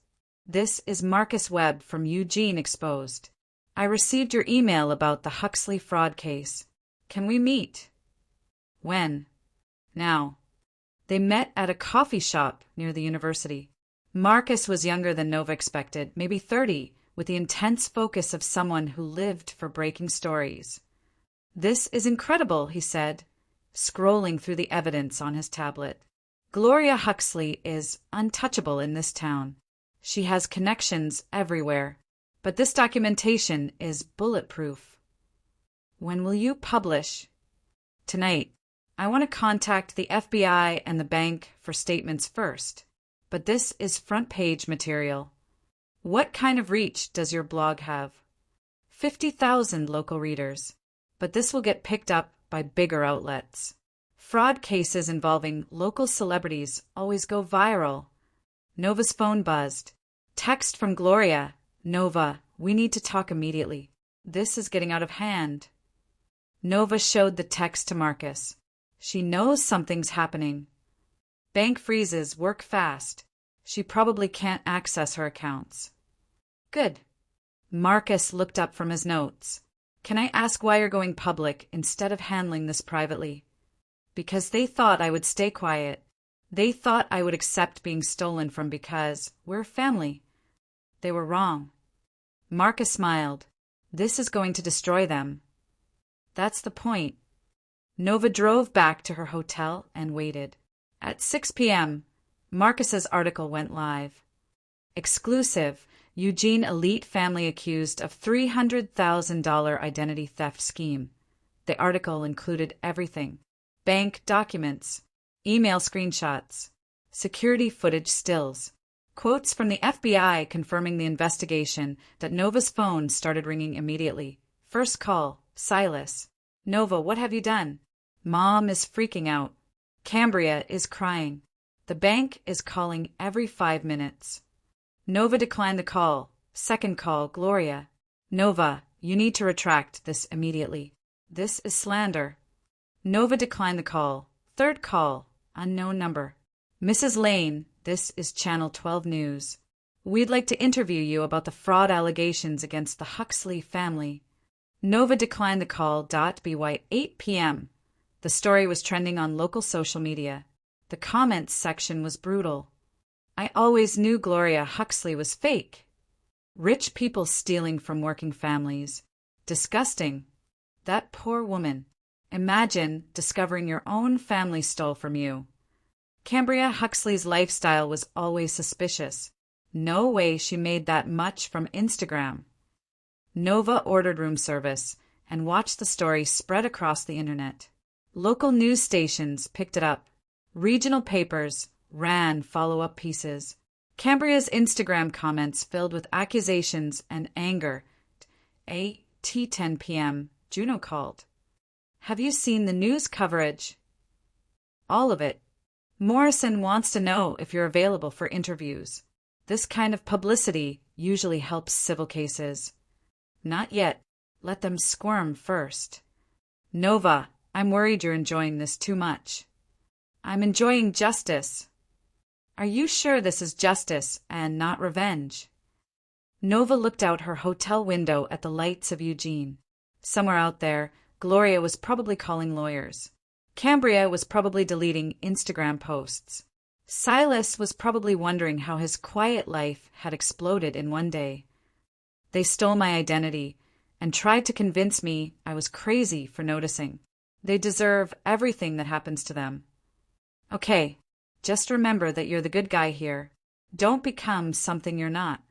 This is Marcus Webb from Eugene Exposed. I received your email about the Huxley fraud case. Can we meet? When? Now. They met at a coffee shop near the university. Marcus was younger than Nova expected, maybe 30, with the intense focus of someone who lived for breaking stories. This is incredible, he said, scrolling through the evidence on his tablet. Gloria Huxley is untouchable in this town. She has connections everywhere, but this documentation is bulletproof. When will you publish? Tonight. I want to contact the FBI and the bank for statements first, but this is front-page material. What kind of reach does your blog have? 50,000 local readers, but this will get picked up by bigger outlets. Fraud cases involving local celebrities always go viral. Nova's phone buzzed. Text from Gloria. Nova, we need to talk immediately. This is getting out of hand. Nova showed the text to Marcus. She knows something's happening. Bank freezes, work fast. She probably can't access her accounts. Good. Marcus looked up from his notes. Can I ask why you're going public instead of handling this privately? Because they thought I would stay quiet. They thought I would accept being stolen from because we're family. They were wrong. Marcus smiled. This is going to destroy them. That's the point. Nova drove back to her hotel and waited. At 6 p.m., Marcus's article went live. Exclusive, Eugene elite family accused of $300,000 identity theft scheme. The article included everything. Bank documents, email screenshots, security footage stills, quotes from the FBI confirming the investigation that Nova's phone started ringing immediately. First call, Silas. Nova, what have you done? Mom is freaking out. Cambria is crying. The bank is calling every 5 minutes. Nova declined the call. Second call, Gloria. Nova, you need to retract this immediately. This is slander. Nova declined the call. Third call, unknown number. Mrs. Lane, this is Channel 12 News. We'd like to interview you about the fraud allegations against the Huxley family. Nova declined the call. By 8 p.m. The story was trending on local social media. The comments section was brutal. I always knew Gloria Huxley was fake. Rich people stealing from working families. Disgusting. That poor woman. Imagine discovering your own family stole from you. Cambria Huxley's lifestyle was always suspicious. No way she made that much from Instagram. Nova ordered room service and watched the story spread across the internet. Local news stations picked it up. Regional papers ran follow-up pieces. Cambria's Instagram comments filled with accusations and anger. 8:10 p.m. Juno called. Have you seen the news coverage? All of it. Morrison wants to know if you're available for interviews. This kind of publicity usually helps civil cases. Not yet. Let them squirm first. Nova, I'm worried you're enjoying this too much. I'm enjoying justice. Are you sure this is justice and not revenge? Nova looked out her hotel window at the lights of Eugene. Somewhere out there, Gloria was probably calling lawyers. Cambria was probably deleting Instagram posts. Silas was probably wondering how his quiet life had exploded in one day. They stole my identity, and tried to convince me I was crazy for noticing. They deserve everything that happens to them. Okay, just remember that you're the good guy here. Don't become something you're not.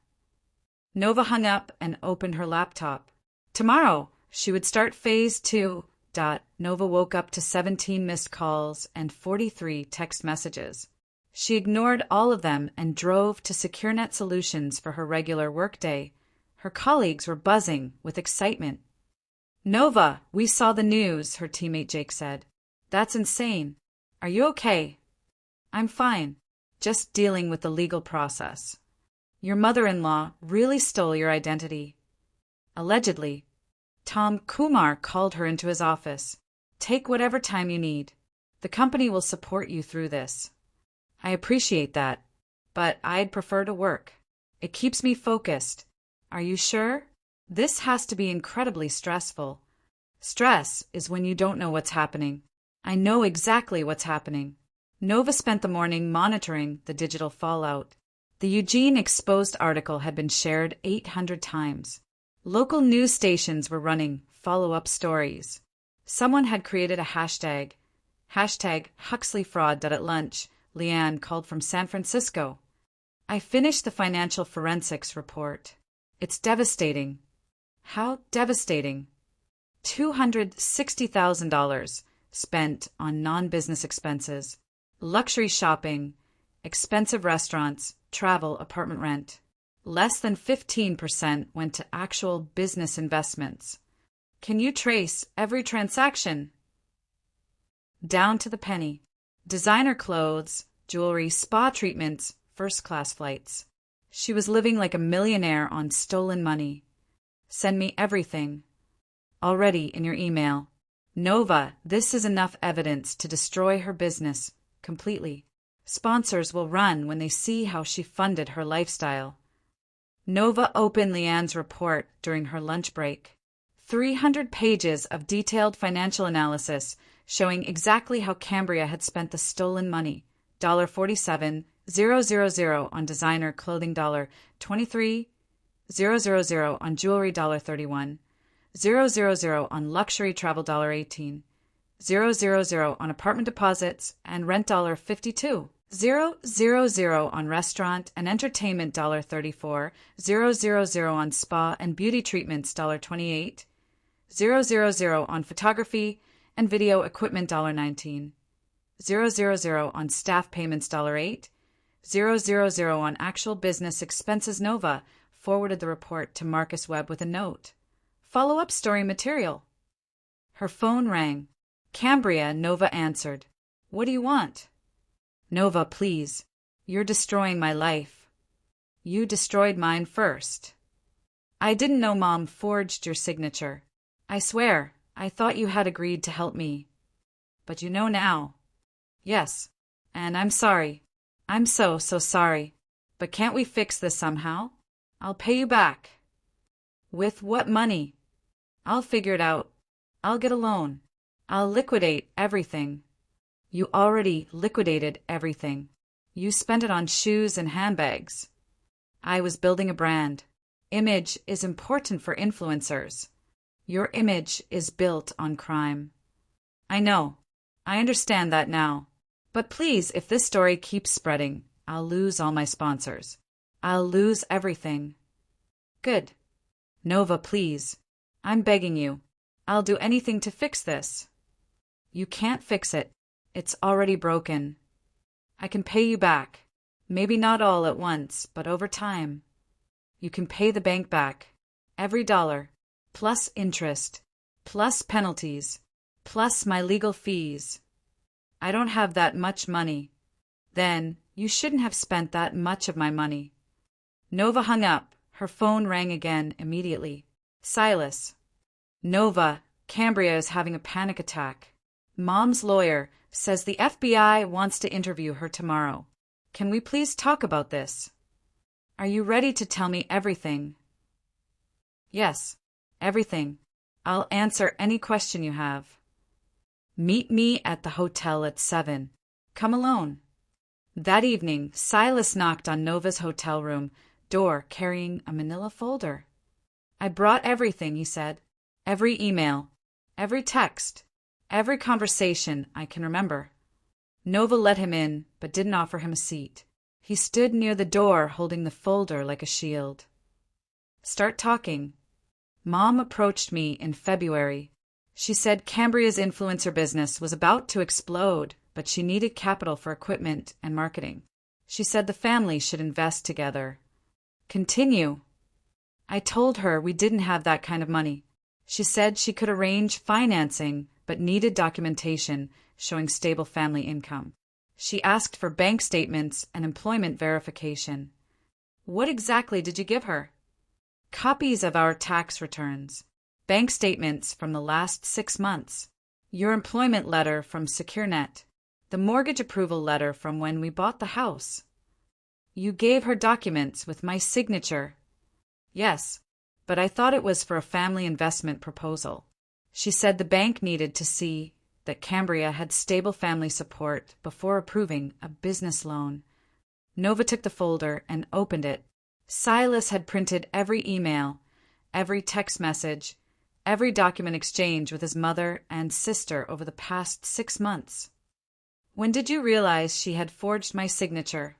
Nova hung up and opened her laptop. Tomorrow, she would start phase 2. Nova woke up to 17 missed calls and 43 text messages. She ignored all of them and drove to SecureNet Solutions for her regular workday. Her colleagues were buzzing with excitement. Nova, we saw the news, her teammate Jake said. That's insane. Are you okay? I'm fine. Just dealing with the legal process. Your mother-in-law really stole your identity. Allegedly. Tom Kumar called her into his office. Take whatever time you need. The company will support you through this. I appreciate that, but I'd prefer to work. It keeps me focused. Are you sure? This has to be incredibly stressful. Stress is when you don't know what's happening. I know exactly what's happening. Nova spent the morning monitoring the digital fallout. The Eugene Exposed article had been shared 800 times. Local news stations were running follow-up stories. Someone had created a hashtag #HuxleyFraud. At lunch, Leanne called from San Francisco. I finished the financial forensics report. It's devastating. How devastating? $260,000 spent on non-business expenses, luxury shopping, expensive restaurants, travel, apartment rent. Less than 15% went to actual business investments. Can you trace every transaction? Down to the penny. Designer clothes, jewelry, spa treatments, first-class flights. She was living like a millionaire on stolen money. Send me everything. Already in your email. Nova, this is enough evidence to destroy her business completely. Sponsors will run when they see how she funded her lifestyle. Nova opened Leanne's report during her lunch break. 300 pages of detailed financial analysis showing exactly how Cambria had spent the stolen money. $47,000 on designer clothing, $23,000 on jewelry, $31,000 on luxury travel, $18,000 on apartment deposits and rent, $52,000 on restaurant and entertainment, $34,000 on spa and beauty treatments, $28,000 on photography and video equipment, $19,000 on staff payments, $8,000 on actual business expenses. Nova forwarded the report to Marcus Webb with a note. Follow-up story material. Her phone rang. Cambria, Nova answered. What do you want? Nova, please. You're destroying my life. You destroyed mine first. I didn't know Mom forged your signature. I swear, I thought you had agreed to help me. But you know now. Yes, and I'm sorry. I'm so sorry. But can't we fix this somehow? I'll pay you back. With what money? I'll figure it out. I'll get a loan. I'll liquidate everything. You already liquidated everything. You spent it on shoes and handbags. I was building a brand. Image is important for influencers. Your image is built on crime. I know. I understand that now. But please, if this story keeps spreading, I'll lose all my sponsors. I'll lose everything. Good. Nova, please. I'm begging you. I'll do anything to fix this. You can't fix it. It's already broken. I can pay you back. Maybe not all at once, but over time. You can pay the bank back. Every dollar. Plus interest. Plus penalties. Plus my legal fees. I don't have that much money. Then, you shouldn't have spent that much of my money. Nova hung up. Her phone rang again immediately. Silas. Nova, Cambria is having a panic attack. Mom's lawyer says the FBI wants to interview her tomorrow. Can we please talk about this? Are you ready to tell me everything? Yes, everything. I'll answer any question you have. Meet me at the hotel at 7. Come alone. That evening, Silas knocked on Nova's hotel room door carrying a manila folder. I brought everything, he said. Every email, every text, every conversation I can remember. Nova let him in, but didn't offer him a seat. He stood near the door, holding the folder like a shield. Start talking. Mom approached me in February. She said Cambria's influencer business was about to explode, but she needed capital for equipment and marketing. She said the family should invest together. Continue. I told her we didn't have that kind of money. She said she could arrange financing, but needed documentation showing stable family income. She asked for bank statements and employment verification. What exactly did you give her? Copies of our tax returns, bank statements from the last 6 months, your employment letter from SecureNet, the mortgage approval letter from when we bought the house. You gave her documents with my signature. Yes, but I thought it was for a family investment proposal. She said the bank needed to see that Cambria had stable family support before approving a business loan. Nova took the folder and opened it. Silas had printed every email, every text message, every document exchange with his mother and sister over the past 6 months. When did you realize she had forged my signature?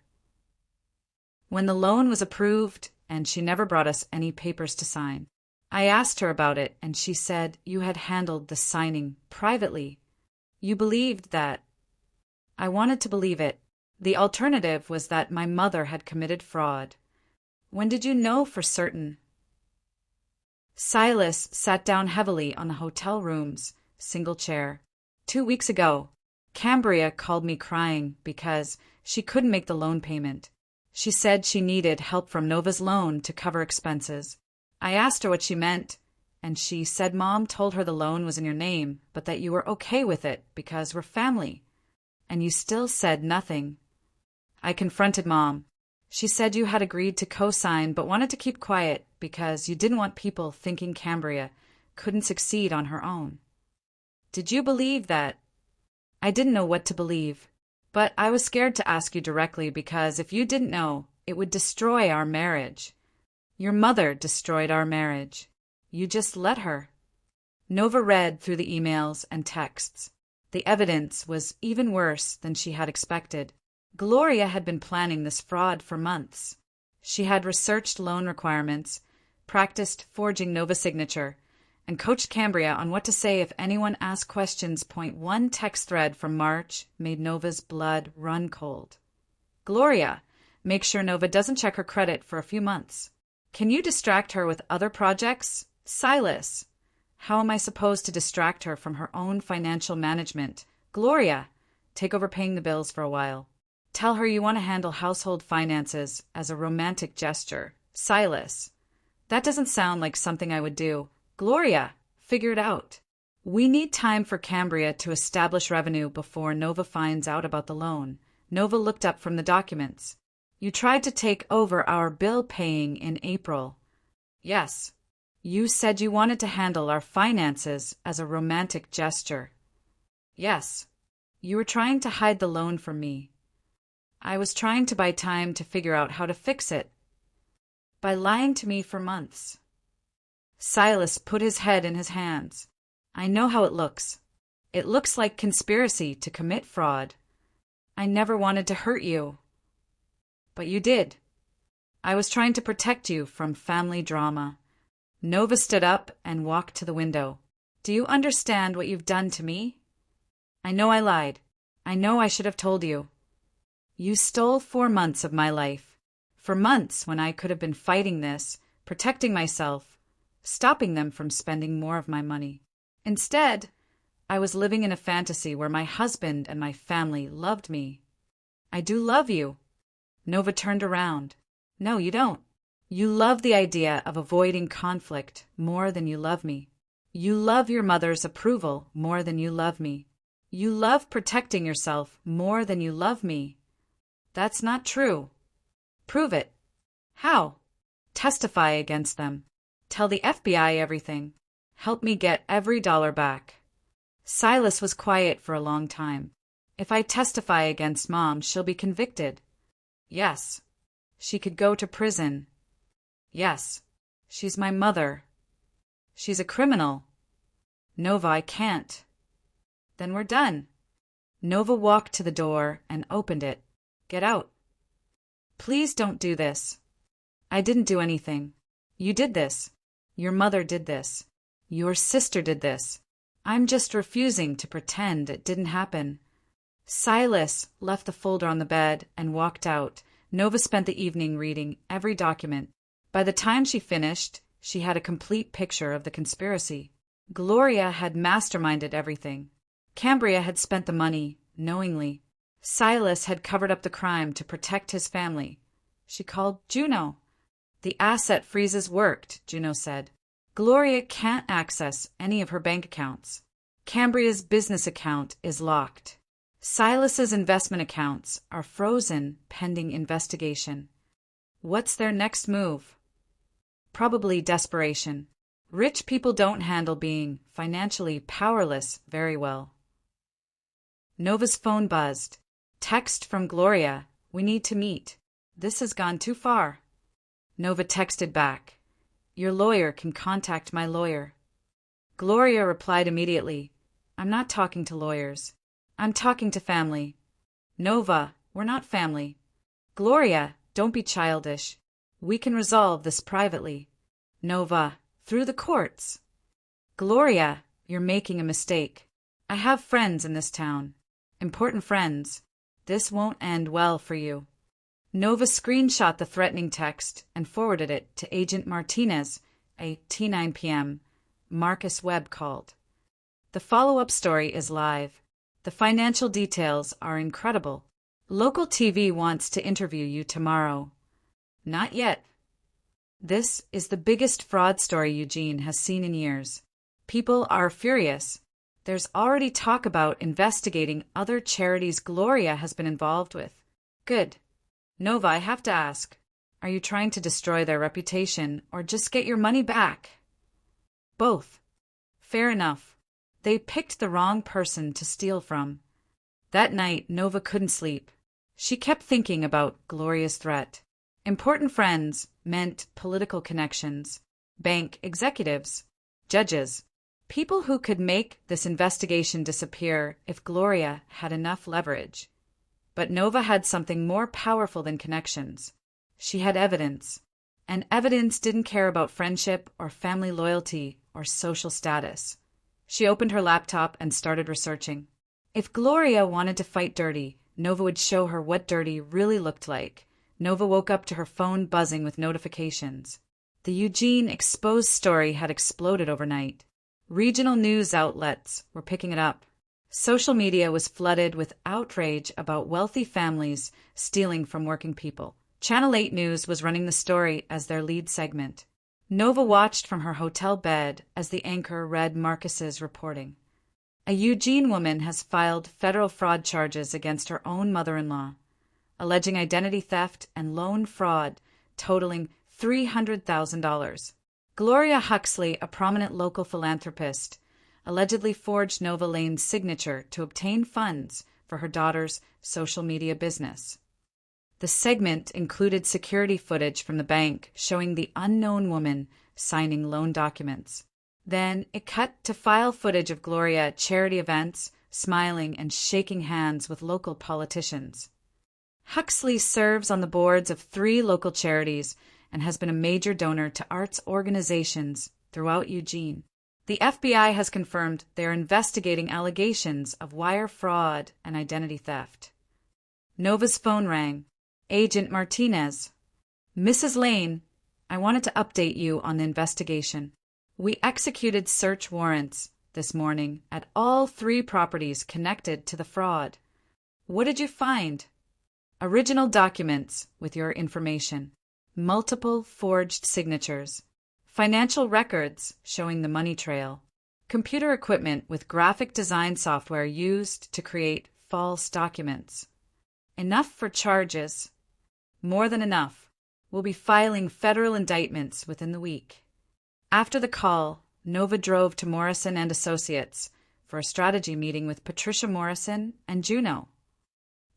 When the loan was approved, and she never brought us any papers to sign. I asked her about it, and she said you had handled the signing privately. You believed that. I wanted to believe it. The alternative was that my mother had committed fraud. When did you know for certain? Silas sat down heavily on the hotel room's single chair. 2 weeks ago, Cambria called me crying because she couldn't make the loan payment. She said she needed help from Nova's loan to cover expenses. I asked her what she meant, and she said Mom told her the loan was in your name, but that you were okay with it because we're family. And you still said nothing. I confronted Mom. She said you had agreed to co-sign but wanted to keep quiet because you didn't want people thinking Cambria couldn't succeed on her own. Did you believe that? I didn't know what to believe, but I was scared to ask you directly because if you didn't know, it would destroy our marriage. Your mother destroyed our marriage. You just let her. Nova read through the emails and texts. The evidence was even worse than she had expected. Gloria had been planning this fraud for months. She had researched loan requirements, practiced forging Nova's signature, and coached Cambria on what to say if anyone asked questions. One text thread from March made Nova's blood run cold. Gloria, make sure Nova doesn't check her credit for a few months. Can you distract her with other projects? Silas, how am I supposed to distract her from her own financial management? Gloria, take over paying the bills for a while. Tell her you want to handle household finances as a romantic gesture. Silas, that doesn't sound like something I would do. Gloria, figure it out. We need time for Cambria to establish revenue before Nova finds out about the loan. Nova looked up from the documents. You tried to take over our bill paying in April. Yes. You said you wanted to handle our finances as a romantic gesture. Yes. You were trying to hide the loan from me. I was trying to buy time to figure out how to fix it. By lying to me for months. Silas put his head in his hands. I know how it looks. It looks like conspiracy to commit fraud. I never wanted to hurt you. But you did. I was trying to protect you from family drama. Nova stood up and walked to the window. Do you understand what you've done to me? I know I lied. I know I should have told you. You stole 4 months of my life. For months when I could have been fighting this, protecting myself, stopping them from spending more of my money. Instead, I was living in a fantasy where my husband and my family loved me. I do love you. Nova turned around. No, you don't. You love the idea of avoiding conflict more than you love me. You love your mother's approval more than you love me. You love protecting yourself more than you love me. That's not true. Prove it. How? Testify against them. Tell the FBI everything. Help me get every dollar back. Silas was quiet for a long time. If I testify against Mom, she'll be convicted. Yes. She could go to prison. Yes. She's my mother. She's a criminal. Nova, I can't. Then we're done. Nova walked to the door and opened it. Get out. Please don't do this. I didn't do anything. You did this. Your mother did this. Your sister did this. I'm just refusing to pretend it didn't happen. Silas left the folder on the bed and walked out. Nova spent the evening reading every document. By the time she finished, she had a complete picture of the conspiracy. Gloria had masterminded everything. Cambria had spent the money, knowingly. Silas had covered up the crime to protect his family. She called Juno. The asset freezes worked, Juno said. Gloria can't access any of her bank accounts. Cambria's business account is locked. Silas's investment accounts are frozen pending investigation. What's their next move? Probably desperation. Rich people don't handle being financially powerless very well. Nova's phone buzzed. Text from Gloria. We need to meet. This has gone too far. Nova texted back. Your lawyer can contact my lawyer. Gloria replied immediately. I'm not talking to lawyers. I'm talking to family. Nova, we're not family. Gloria, don't be childish. We can resolve this privately. Nova, through the courts. Gloria, you're making a mistake. I have friends in this town. Important friends. This won't end well for you. Nova screenshot the threatening text and forwarded it to Agent Martinez, a T9 p.m. Marcus Webb called. The follow-up story is live. The financial details are incredible. Local TV wants to interview you tomorrow. Not yet. This is the biggest fraud story Eugene has seen in years. People are furious. There's already talk about investigating other charities Gloria has been involved with. Good. Nova, I have to ask, are you trying to destroy their reputation or just get your money back? Both. Fair enough. They picked the wrong person to steal from. That night, Nova couldn't sleep. She kept thinking about Gloria's threat. Important friends meant political connections, bank executives, judges, people who could make this investigation disappear if Gloria had enough leverage. But Nova had something more powerful than connections. She had evidence. And evidence didn't care about friendship or family loyalty or social status. She opened her laptop and started researching. If Gloria wanted to fight dirty, Nova would show her what dirty really looked like. Nova woke up to her phone buzzing with notifications. The Eugene exposed story had exploded overnight. Regional news outlets were picking it up. Social media was flooded with outrage about wealthy families stealing from working people. Channel 8 News was running the story as their lead segment. Nova watched from her hotel bed as the anchor read Marcus's reporting. A Eugene woman has filed federal fraud charges against her own mother-in-law, alleging identity theft and loan fraud totaling $300,000. Gloria Huxley, a prominent local philanthropist, allegedly forged Nova Lane's signature to obtain funds for her daughter's social media business. The segment included security footage from the bank showing the unknown woman signing loan documents. Then it cut to file footage of Gloria at charity events, smiling and shaking hands with local politicians. Huxley serves on the boards of 3 local charities and has been a major donor to arts organizations throughout Eugene. The FBI has confirmed they are investigating allegations of wire fraud and identity theft. Nova's phone rang. Agent Martinez. Mrs. Lane, I wanted to update you on the investigation. We executed search warrants this morning at all 3 properties connected to the fraud. What did you find? Original documents with your information. Multiple forged signatures. Financial records showing the money trail. Computer equipment with graphic design software used to create false documents. Enough for charges. More than enough. We'll be filing federal indictments within the week. After the call, Nova drove to Morrison and Associates for a strategy meeting with Patricia Morrison and Juno.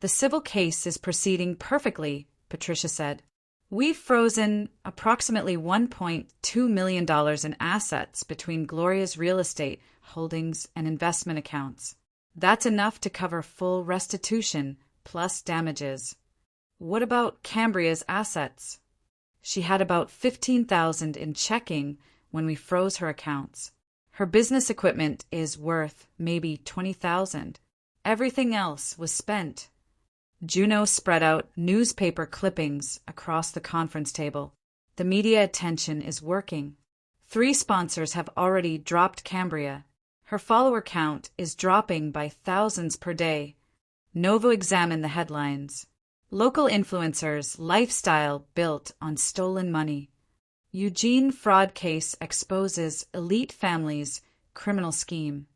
The civil case is proceeding perfectly, Patricia said. We've frozen approximately $1.2 million in assets between Gloria's real estate holdings and investment accounts. That's enough to cover full restitution plus damages. What about Cambria's assets? She had about $15,000 in checking when we froze her accounts. Her business equipment is worth maybe $20,000. Everything else was spent. Juno spread out newspaper clippings across the conference table. The media attention is working. 3 sponsors have already dropped Cambria. Her follower count is dropping by thousands per day. Nova examined the headlines. Local influencers' lifestyle built on stolen money. Eugene fraud case exposes elite family's criminal scheme.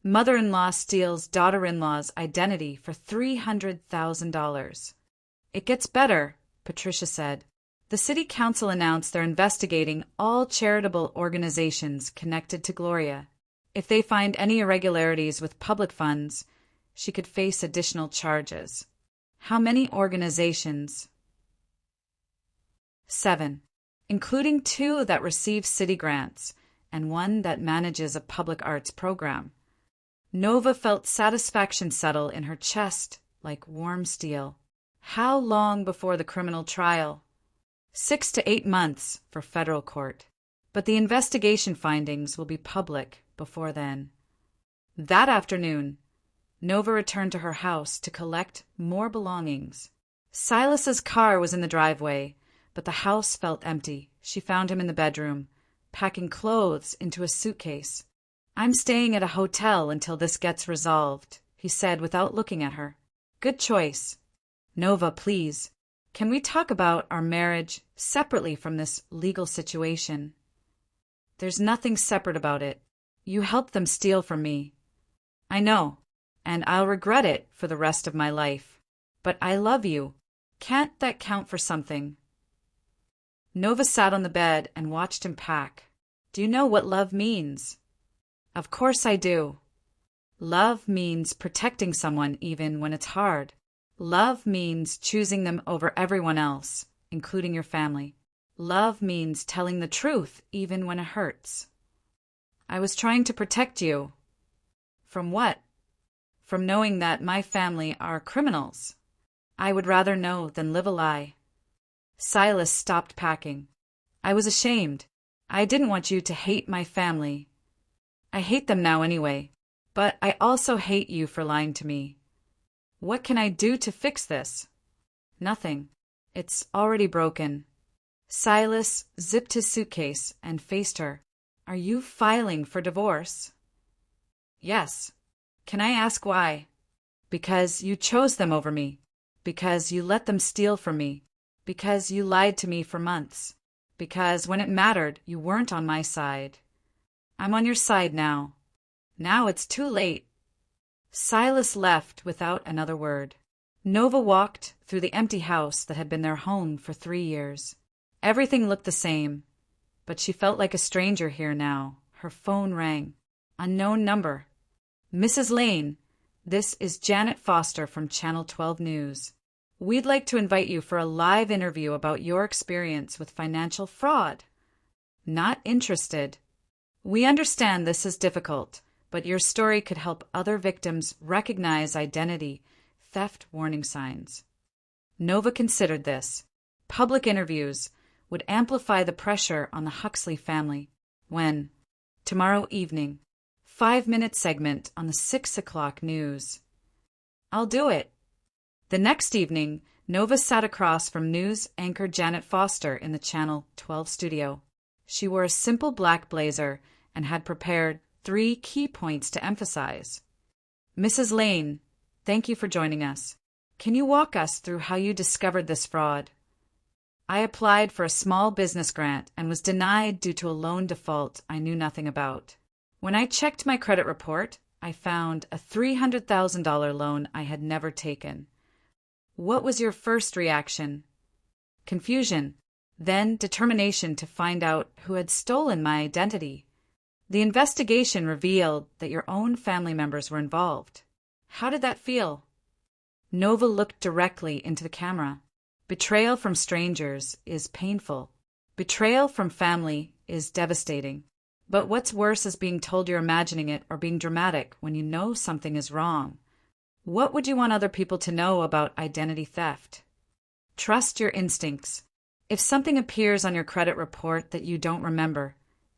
Mother-in-law steals daughter-in-law's identity for $300,000. It gets better, Patricia said. The city council announced they're investigating all charitable organizations connected to Gloria. If they find any irregularities with public funds, she could face additional charges. How many organizations? 7, including 2 that receive city grants and 1 that manages a public arts program. Nova felt satisfaction settle in her chest like warm steel. How long before the criminal trial? 6 to 8 months for federal court. But the investigation findings will be public before then. That afternoon, Nova returned to her house to collect more belongings. Silas's car was in the driveway, but the house felt empty. She found him in the bedroom, packing clothes into a suitcase. "I'm staying at a hotel until this gets resolved," he said without looking at her. "Good choice. Nova, please, can we talk about our marriage separately from this legal situation?" "There's nothing separate about it. You helped them steal from me." "I know, and I'll regret it for the rest of my life. But I love you. Can't that count for something?" Nova sat on the bed and watched him pack. "Do you know what love means?" "Of course I do. Love means protecting someone even when it's hard. Love means choosing them over everyone else, including your family. Love means telling the truth even when it hurts." "I was trying to protect you." "From what?" "From knowing that my family are criminals. I would rather know than live a lie." Silas stopped packing. "I was ashamed. I didn't want you to hate my family. I hate them now anyway, but I also hate you for lying to me. What can I do to fix this?" "Nothing. It's already broken." Silas zipped his suitcase and faced her. "Are you filing for divorce?" "Yes." "Can I ask why?" "Because you chose them over me. Because you let them steal from me. Because you lied to me for months. Because when it mattered, you weren't on my side. I'm on your side now. Now it's too late." Silas left without another word. Nova walked through the empty house that had been their home for 3 years. Everything looked the same, but she felt like a stranger here now. Her phone rang. Unknown number. "Mrs. Lane, this is Janet Foster from Channel 12 News. We'd like to invite you for a live interview about your experience with financial fraud." "Not interested." "We understand this is difficult, but your story could help other victims recognize identity theft warning signs." Nova considered this. Public interviews would amplify the pressure on the Huxley family. When? Tomorrow evening. 5-minute segment on the 6 o'clock news. "I'll do it." The next evening, Nova sat across from news anchor Janet Foster in the Channel 12 studio. She wore a simple black blazer and had prepared 3 key points to emphasize. "Mrs. Lane, thank you for joining us. Can you walk us through how you discovered this fraud?" "I applied for a small business grant and was denied due to a loan default I knew nothing about. When I checked my credit report, I found a $300,000 loan I had never taken." "What was your first reaction?" "Confusion, then determination to find out who had stolen my identity. The investigation revealed that your own family members were involved. How did that feel?" Nova looked directly into the camera. Betrayal from strangers is painful. Betrayal from family is devastating. But what's worse is being told you're imagining it or being dramatic when you know something is wrong. What would you want other people to know about identity theft? Trust your instincts. If something appears on your credit report that you don't remember,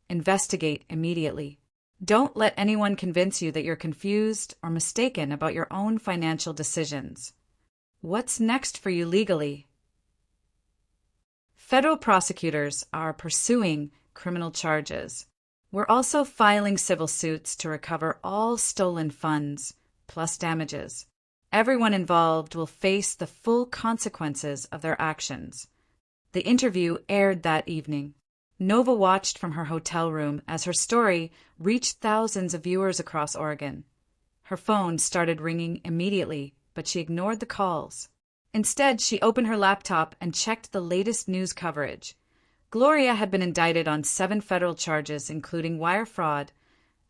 investigate immediately. Don't let anyone convince you that you're confused or mistaken about your own financial decisions. What's next for you legally? Federal prosecutors are pursuing criminal charges. We're also filing civil suits to recover all stolen funds, plus damages. Everyone involved will face the full consequences of their actions. The interview aired that evening. Nova watched from her hotel room as her story reached thousands of viewers across Oregon. Her phone started ringing immediately, but she ignored the calls. Instead, she opened her laptop and checked the latest news coverage. Gloria had been indicted on 7 federal charges, including wire fraud,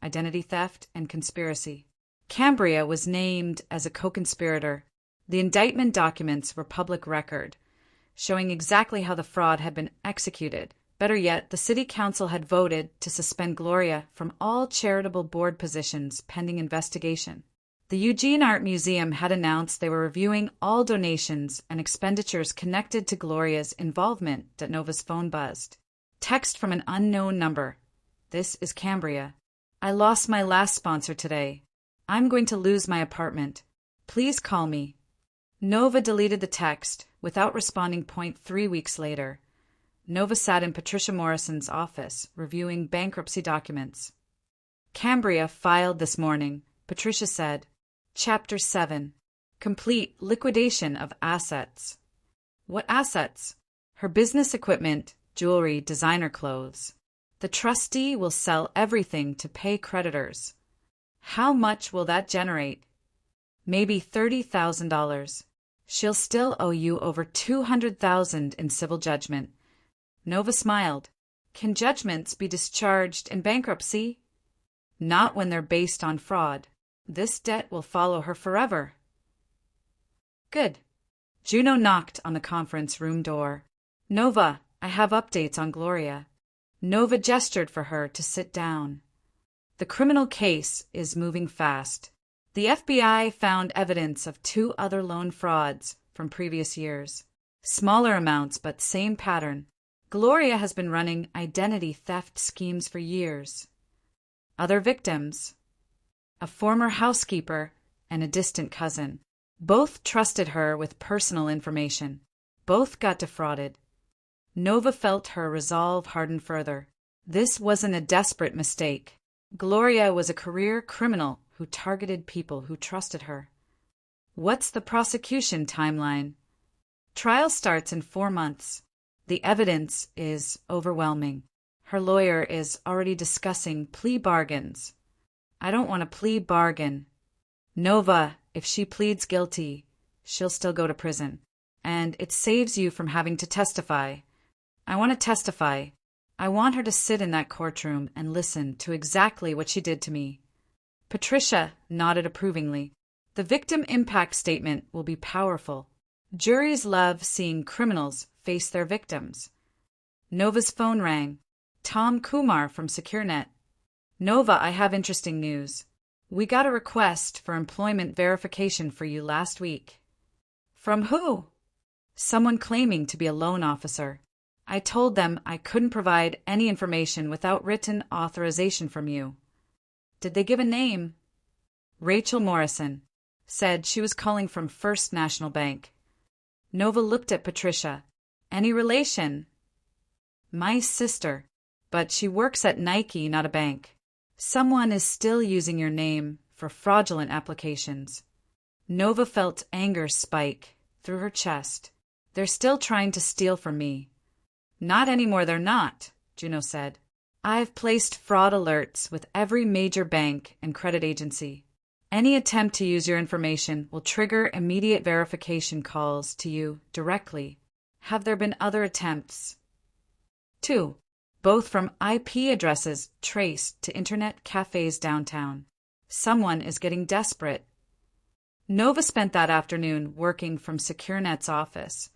identity theft, and conspiracy. Cambria was named as a co-conspirator. The indictment documents were public record, showing exactly how the fraud had been executed. Better yet, the city council had voted to suspend Gloria from all charitable board positions pending investigation. The Eugene Art Museum had announced they were reviewing all donations and expenditures connected to Gloria's involvement that Nova's phone buzzed. Text from an unknown number. This is Cambria. I lost my last sponsor today. I'm going to lose my apartment. Please call me. Nova deleted the text without responding. 3 weeks later, Nova sat in Patricia Morrison's office reviewing bankruptcy documents. Cambria filed this morning, Patricia said. Chapter 7. Complete liquidation of assets. What assets? Her business equipment, jewelry, designer clothes. The trustee will sell everything to pay creditors. How much will that generate? Maybe $30,000. She'll still owe you over $200,000 in civil judgment. Nova smiled. Can judgments be discharged in bankruptcy? Not when they're based on fraud. This debt will follow her forever. Good. Juno knocked on the conference room door. Nova, I have updates on Gloria. Nova gestured for her to sit down. The criminal case is moving fast. The FBI found evidence of 2 other loan frauds from previous years. Smaller amounts, but same pattern. Gloria has been running identity theft schemes for years. Other victims: a former housekeeper and a distant cousin. Both trusted her with personal information. Both got defrauded. Nova felt her resolve harden further. This wasn't a desperate mistake. Gloria was a career criminal who targeted people who trusted her. What's the prosecution timeline? Trial starts in 4 months. The evidence is overwhelming. Her lawyer is already discussing plea bargains. I don't want a plea bargain. Nova, if she pleads guilty, she'll still go to prison. And it saves you from having to testify. I want to testify. I want her to sit in that courtroom and listen to exactly what she did to me. Patricia nodded approvingly. The victim impact statement will be powerful. Juries love seeing criminals face their victims. Nova's phone rang. Tom Kumar from SecureNet. Nova, I have interesting news. We got a request for employment verification for you last week. From who? Someone claiming to be a loan officer. I told them I couldn't provide any information without written authorization from you. Did they give a name? Rachel Morrison. Said she was calling from First National Bank. Nova looked at Patricia. Any relation? My sister. But she works at Nike, not a bank. Someone is still using your name for fraudulent applications. Nova felt anger spike through her chest. They're still trying to steal from me. Not anymore, they're not, Juno said. I've placed fraud alerts with every major bank and credit agency. Any attempt to use your information will trigger immediate verification calls to you directly. Have there been other attempts? 2. Both from IP addresses traced to internet cafes downtown. Someone is getting desperate. Nova spent that afternoon working from SecureNet's office.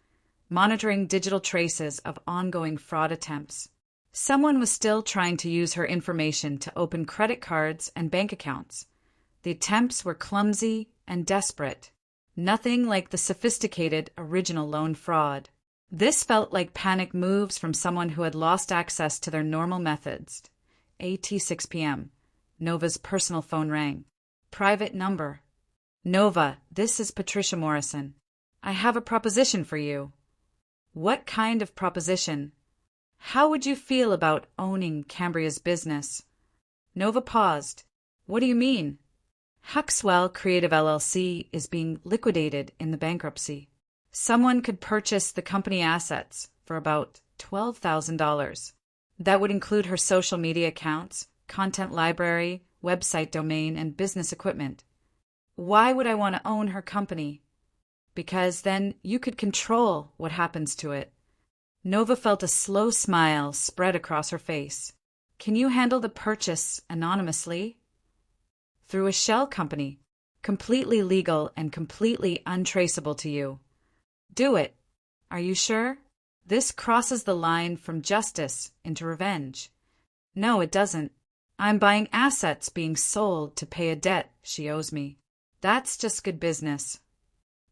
monitoring digital traces of ongoing fraud attempts. Someone was still trying to use her information to open credit cards and bank accounts. The attempts were clumsy and desperate. Nothing like the sophisticated original loan fraud. This felt like panic moves from someone who had lost access to their normal methods. At 6 p.m. Nova's personal phone rang. Private number. Nova, this is Patricia Morrison. I have a proposition for you. What kind of proposition? How would you feel about owning Cambria's business? Nova paused. What do you mean? Huxwell Creative LLC is being liquidated in the bankruptcy. Someone could purchase the company assets for about $12,000. That would include her social media accounts, content library, website domain, and business equipment. Why would I want to own her company? Because then you could control what happens to it. Nova felt a slow smile spread across her face. Can you handle the purchase anonymously? Through a shell company, completely legal and completely untraceable to you. Do it. Are you sure? This crosses the line from justice into revenge. No, it doesn't. I'm buying assets being sold to pay a debt she owes me. That's just good business.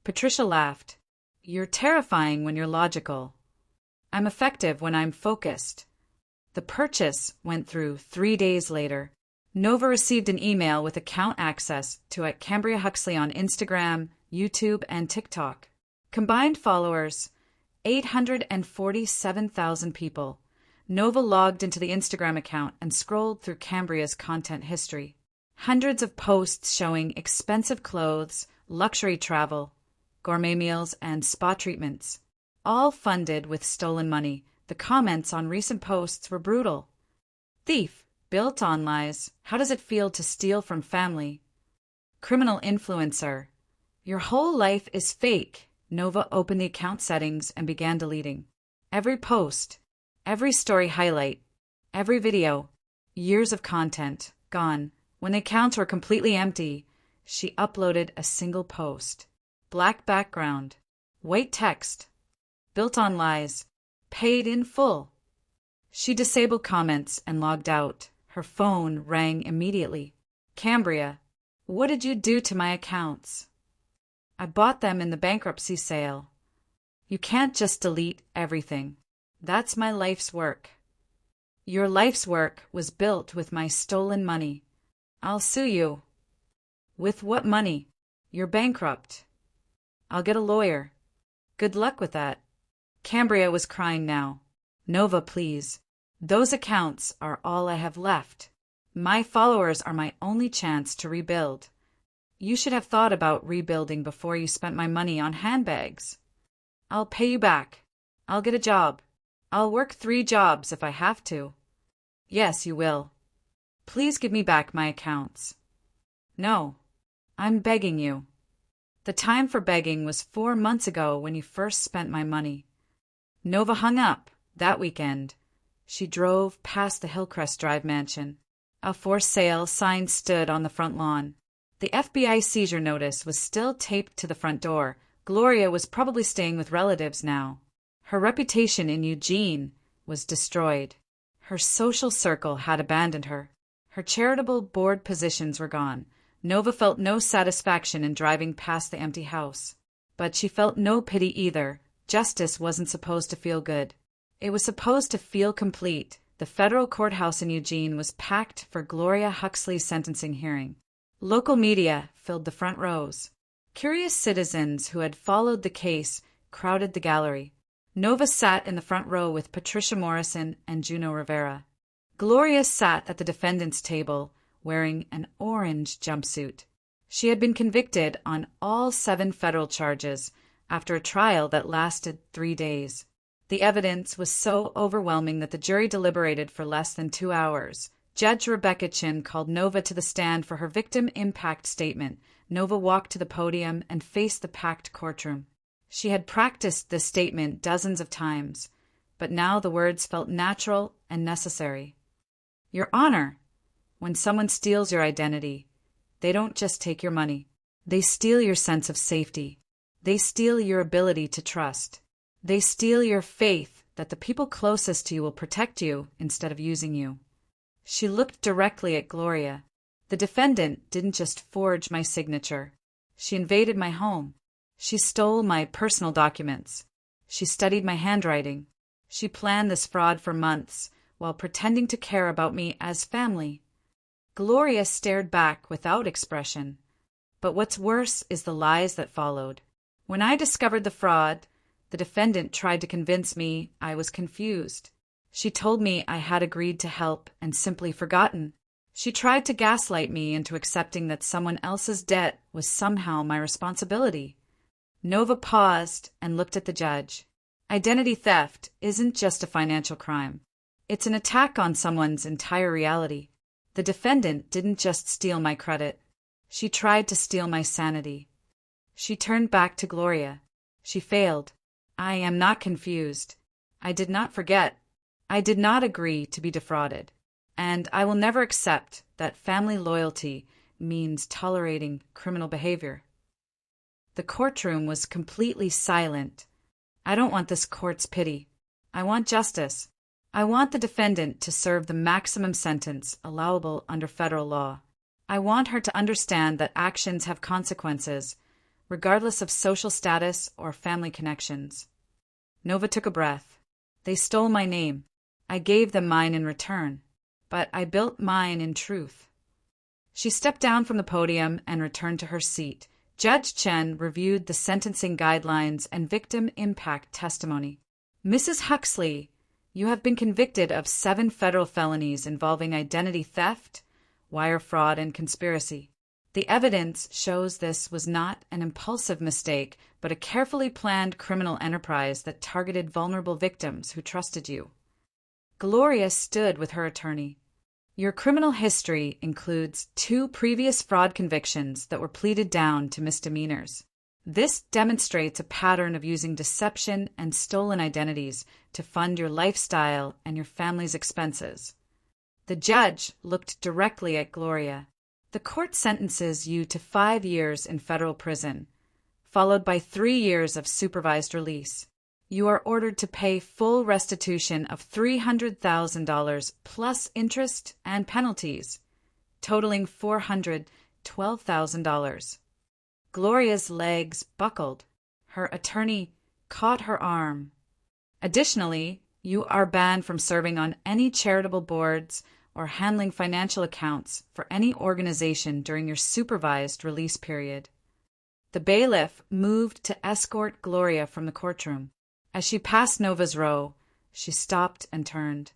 Patricia laughed. You're terrifying when you're logical. I'm effective when I'm focused. The purchase went through 3 days later. Nova received an email with account access to @Cambria Huxley on Instagram, YouTube, and TikTok. Combined followers, 847,000 people. Nova logged into the Instagram account and scrolled through Cambria's content history. Hundreds of posts showing expensive clothes, luxury travel, gourmet meals, and spa treatments. All funded with stolen money. The comments on recent posts were brutal. Thief, built on lies. How does it feel to steal from family? Criminal influencer. Your whole life is fake. Nova opened the account settings and began deleting. Every post, every story highlight, every video, years of content, gone. When the accounts were completely empty, she uploaded a single post. Black background, white text, built on lies, paid in full. She disabled comments and logged out. Her phone rang immediately. Cambria, what did you do to my accounts? I bought them in the bankruptcy sale. You can't just delete everything. That's my life's work. Your life's work was built with my stolen money. I'll sue you. With what money? You're bankrupt. I'll get a lawyer. Good luck with that. Cambria was crying now. Nova, please. Those accounts are all I have left. My followers are my only chance to rebuild. You should have thought about rebuilding before you spent my money on handbags. I'll pay you back. I'll get a job. I'll work 3 jobs if I have to. Yes, you will. Please give me back my accounts. No, I'm begging you. The time for begging was 4 months ago when you first spent my money. Nova hung up that weekend. She drove past the Hillcrest Drive mansion. A for sale sign stood on the front lawn. The FBI seizure notice was still taped to the front door. Gloria was probably staying with relatives now. Her reputation in Eugene was destroyed. Her social circle had abandoned her. Her charitable board positions were gone. Nova felt no satisfaction in driving past the empty house. But she felt no pity either. Justice wasn't supposed to feel good. It was supposed to feel complete. The federal courthouse in Eugene was packed for Gloria Huxley's sentencing hearing. Local media filled the front rows. Curious citizens who had followed the case crowded the gallery. Nova sat in the front row with Patricia Morrison and Juno Rivera. Gloria sat at the defendant's table, wearing an orange jumpsuit. She had been convicted on all 7 federal charges after a trial that lasted 3 days. The evidence was so overwhelming that the jury deliberated for less than 2 hours. Judge Rebecca Chin called Nova to the stand for her victim impact statement. Nova walked to the podium and faced the packed courtroom. She had practiced this statement dozens of times, but now the words felt natural and necessary. Your Honor, when someone steals your identity, they don't just take your money. They steal your sense of safety. They steal your ability to trust. They steal your faith that the people closest to you will protect you instead of using you. She looked directly at Gloria. The defendant didn't just forge my signature. She invaded my home. She stole my personal documents. She studied my handwriting. She planned this fraud for months while pretending to care about me as family. Gloria stared back without expression. But what's worse is the lies that followed. When I discovered the fraud, the defendant tried to convince me I was confused. She told me I had agreed to help and simply forgotten. She tried to gaslight me into accepting that someone else's debt was somehow my responsibility. Nova paused and looked at the judge. Identity theft isn't just a financial crime. It's an attack on someone's entire reality. The defendant didn't just steal my credit. She tried to steal my sanity. She turned back to Gloria. She failed. I am not confused. I did not forget. I did not agree to be defrauded. And I will never accept that family loyalty means tolerating criminal behavior. The courtroom was completely silent. I don't want this court's pity. I want justice. I want the defendant to serve the maximum sentence allowable under federal law. I want her to understand that actions have consequences, regardless of social status or family connections. Nova took a breath. They stole my name. I gave them mine in return, but I built mine in truth. She stepped down from the podium and returned to her seat. Judge Chen reviewed the sentencing guidelines and victim impact testimony. Mrs. Huxley, you have been convicted of 7 federal felonies involving identity theft, wire fraud, and conspiracy. The evidence shows this was not an impulsive mistake, but a carefully planned criminal enterprise that targeted vulnerable victims who trusted you. Gloria stood with her attorney. Your criminal history includes 2 previous fraud convictions that were pleaded down to misdemeanors. This demonstrates a pattern of using deception and stolen identities to fund your lifestyle and your family's expenses. The judge looked directly at Gloria. The court sentences you to 5 years in federal prison, followed by 3 years of supervised release. You are ordered to pay full restitution of $300,000 plus interest and penalties, totaling $412,000. Gloria's legs buckled. Her attorney caught her arm. Additionally, you are banned from serving on any charitable boards or handling financial accounts for any organization during your supervised release period. The bailiff moved to escort Gloria from the courtroom. As she passed Nova's row, she stopped and turned.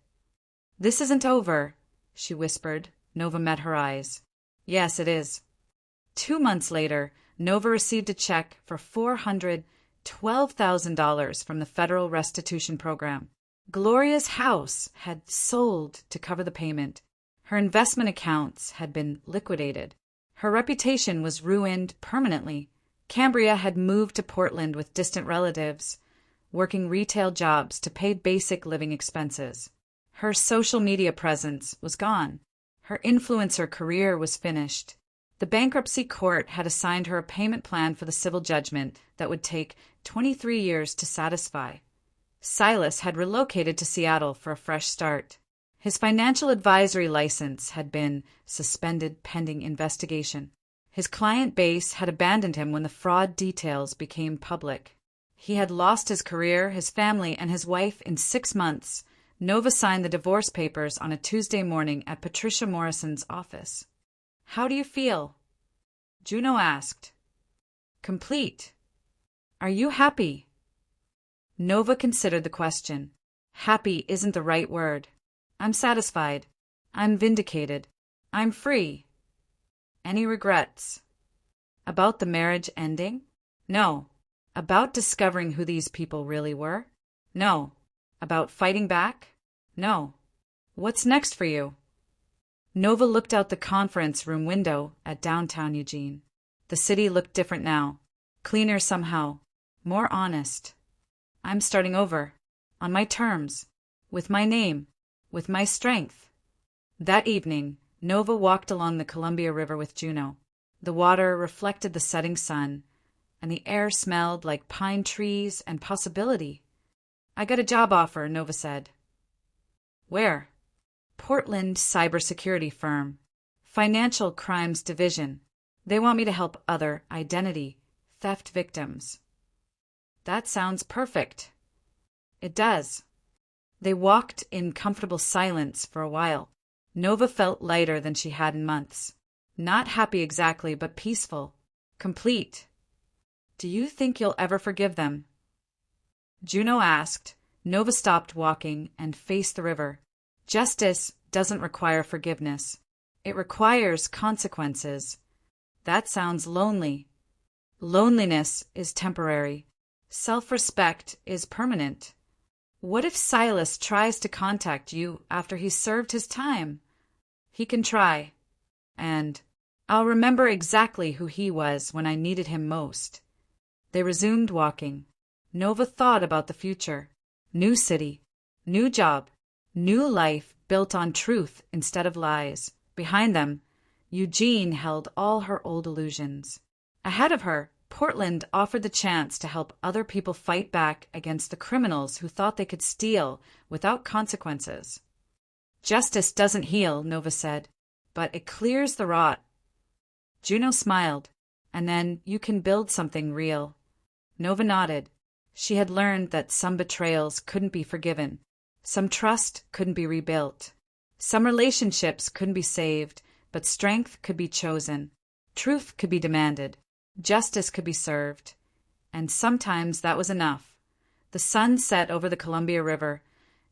"This isn't over," she whispered. Nova met her eyes. "Yes, it is." 2 months later, Nova received a check for $412,000 from the federal restitution program. Gloria's house had sold to cover the payment. Her investment accounts had been liquidated. Her reputation was ruined permanently. Cambria had moved to Portland with distant relatives, working retail jobs to pay basic living expenses. Her social media presence was gone. Her influencer career was finished. The bankruptcy court had assigned her a payment plan for the civil judgment that would take 23 years to satisfy. Silas had relocated to Seattle for a fresh start. His financial advisory license had been suspended pending investigation. His client base had abandoned him when the fraud details became public. He had lost his career, his family, and his wife in 6 months. Nova signed the divorce papers on a Tuesday morning at Patricia Morrison's office. "How do you feel?" Juno asked. "Complete. Are you happy?" Nova considered the question. Happy isn't the right word. I'm satisfied. I'm vindicated. I'm free. Any regrets? About the marriage ending? No. About discovering who these people really were? No. About fighting back? No. What's next for you? Nova looked out the conference room window at downtown Eugene. The city looked different now. Cleaner somehow. More honest. I'm starting over. On my terms. With my name. With my strength. That evening, Nova walked along the Columbia River with Juno. The water reflected the setting sun, and the air smelled like pine trees and possibility. I got a job offer, Nova said. Where? Portland cybersecurity firm. Financial crimes division. They want me to help other identity theft victims. That sounds perfect. It does. They walked in comfortable silence for a while. Nova felt lighter than she had in months. Not happy exactly, but peaceful. Complete. Do you think you'll ever forgive them? Juno asked. Nova stopped walking and faced the river. Justice doesn't require forgiveness. It requires consequences. That sounds lonely. Loneliness is temporary. Self-respect is permanent. What if Silas tries to contact you after he's served his time? He can try. And I'll remember exactly who he was when I needed him most. They resumed walking. Nova thought about the future. New city, new job, new life built on truth instead of lies. Behind them, Eugene held all her old illusions. Ahead of her, Portland offered the chance to help other people fight back against the criminals who thought they could steal without consequences. Justice doesn't heal, Nova said, but it clears the rot. Juno smiled, and then you can build something real. Nova nodded. She had learned that some betrayals couldn't be forgiven. Some trust couldn't be rebuilt. Some relationships couldn't be saved, but strength could be chosen. Truth could be demanded. Justice could be served. And sometimes that was enough. The sun set over the Columbia River,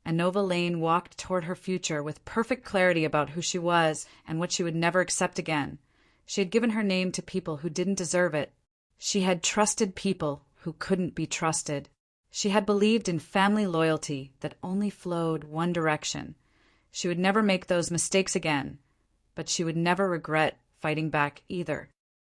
and Nova Lane walked toward her future with perfect clarity about who she was and what she would never accept again. She had given her name to people who didn't deserve it. She had trusted people who couldn't be trusted. She had believed in family loyalty that only flowed one direction. She would never make those mistakes again, but she would never regret fighting back either.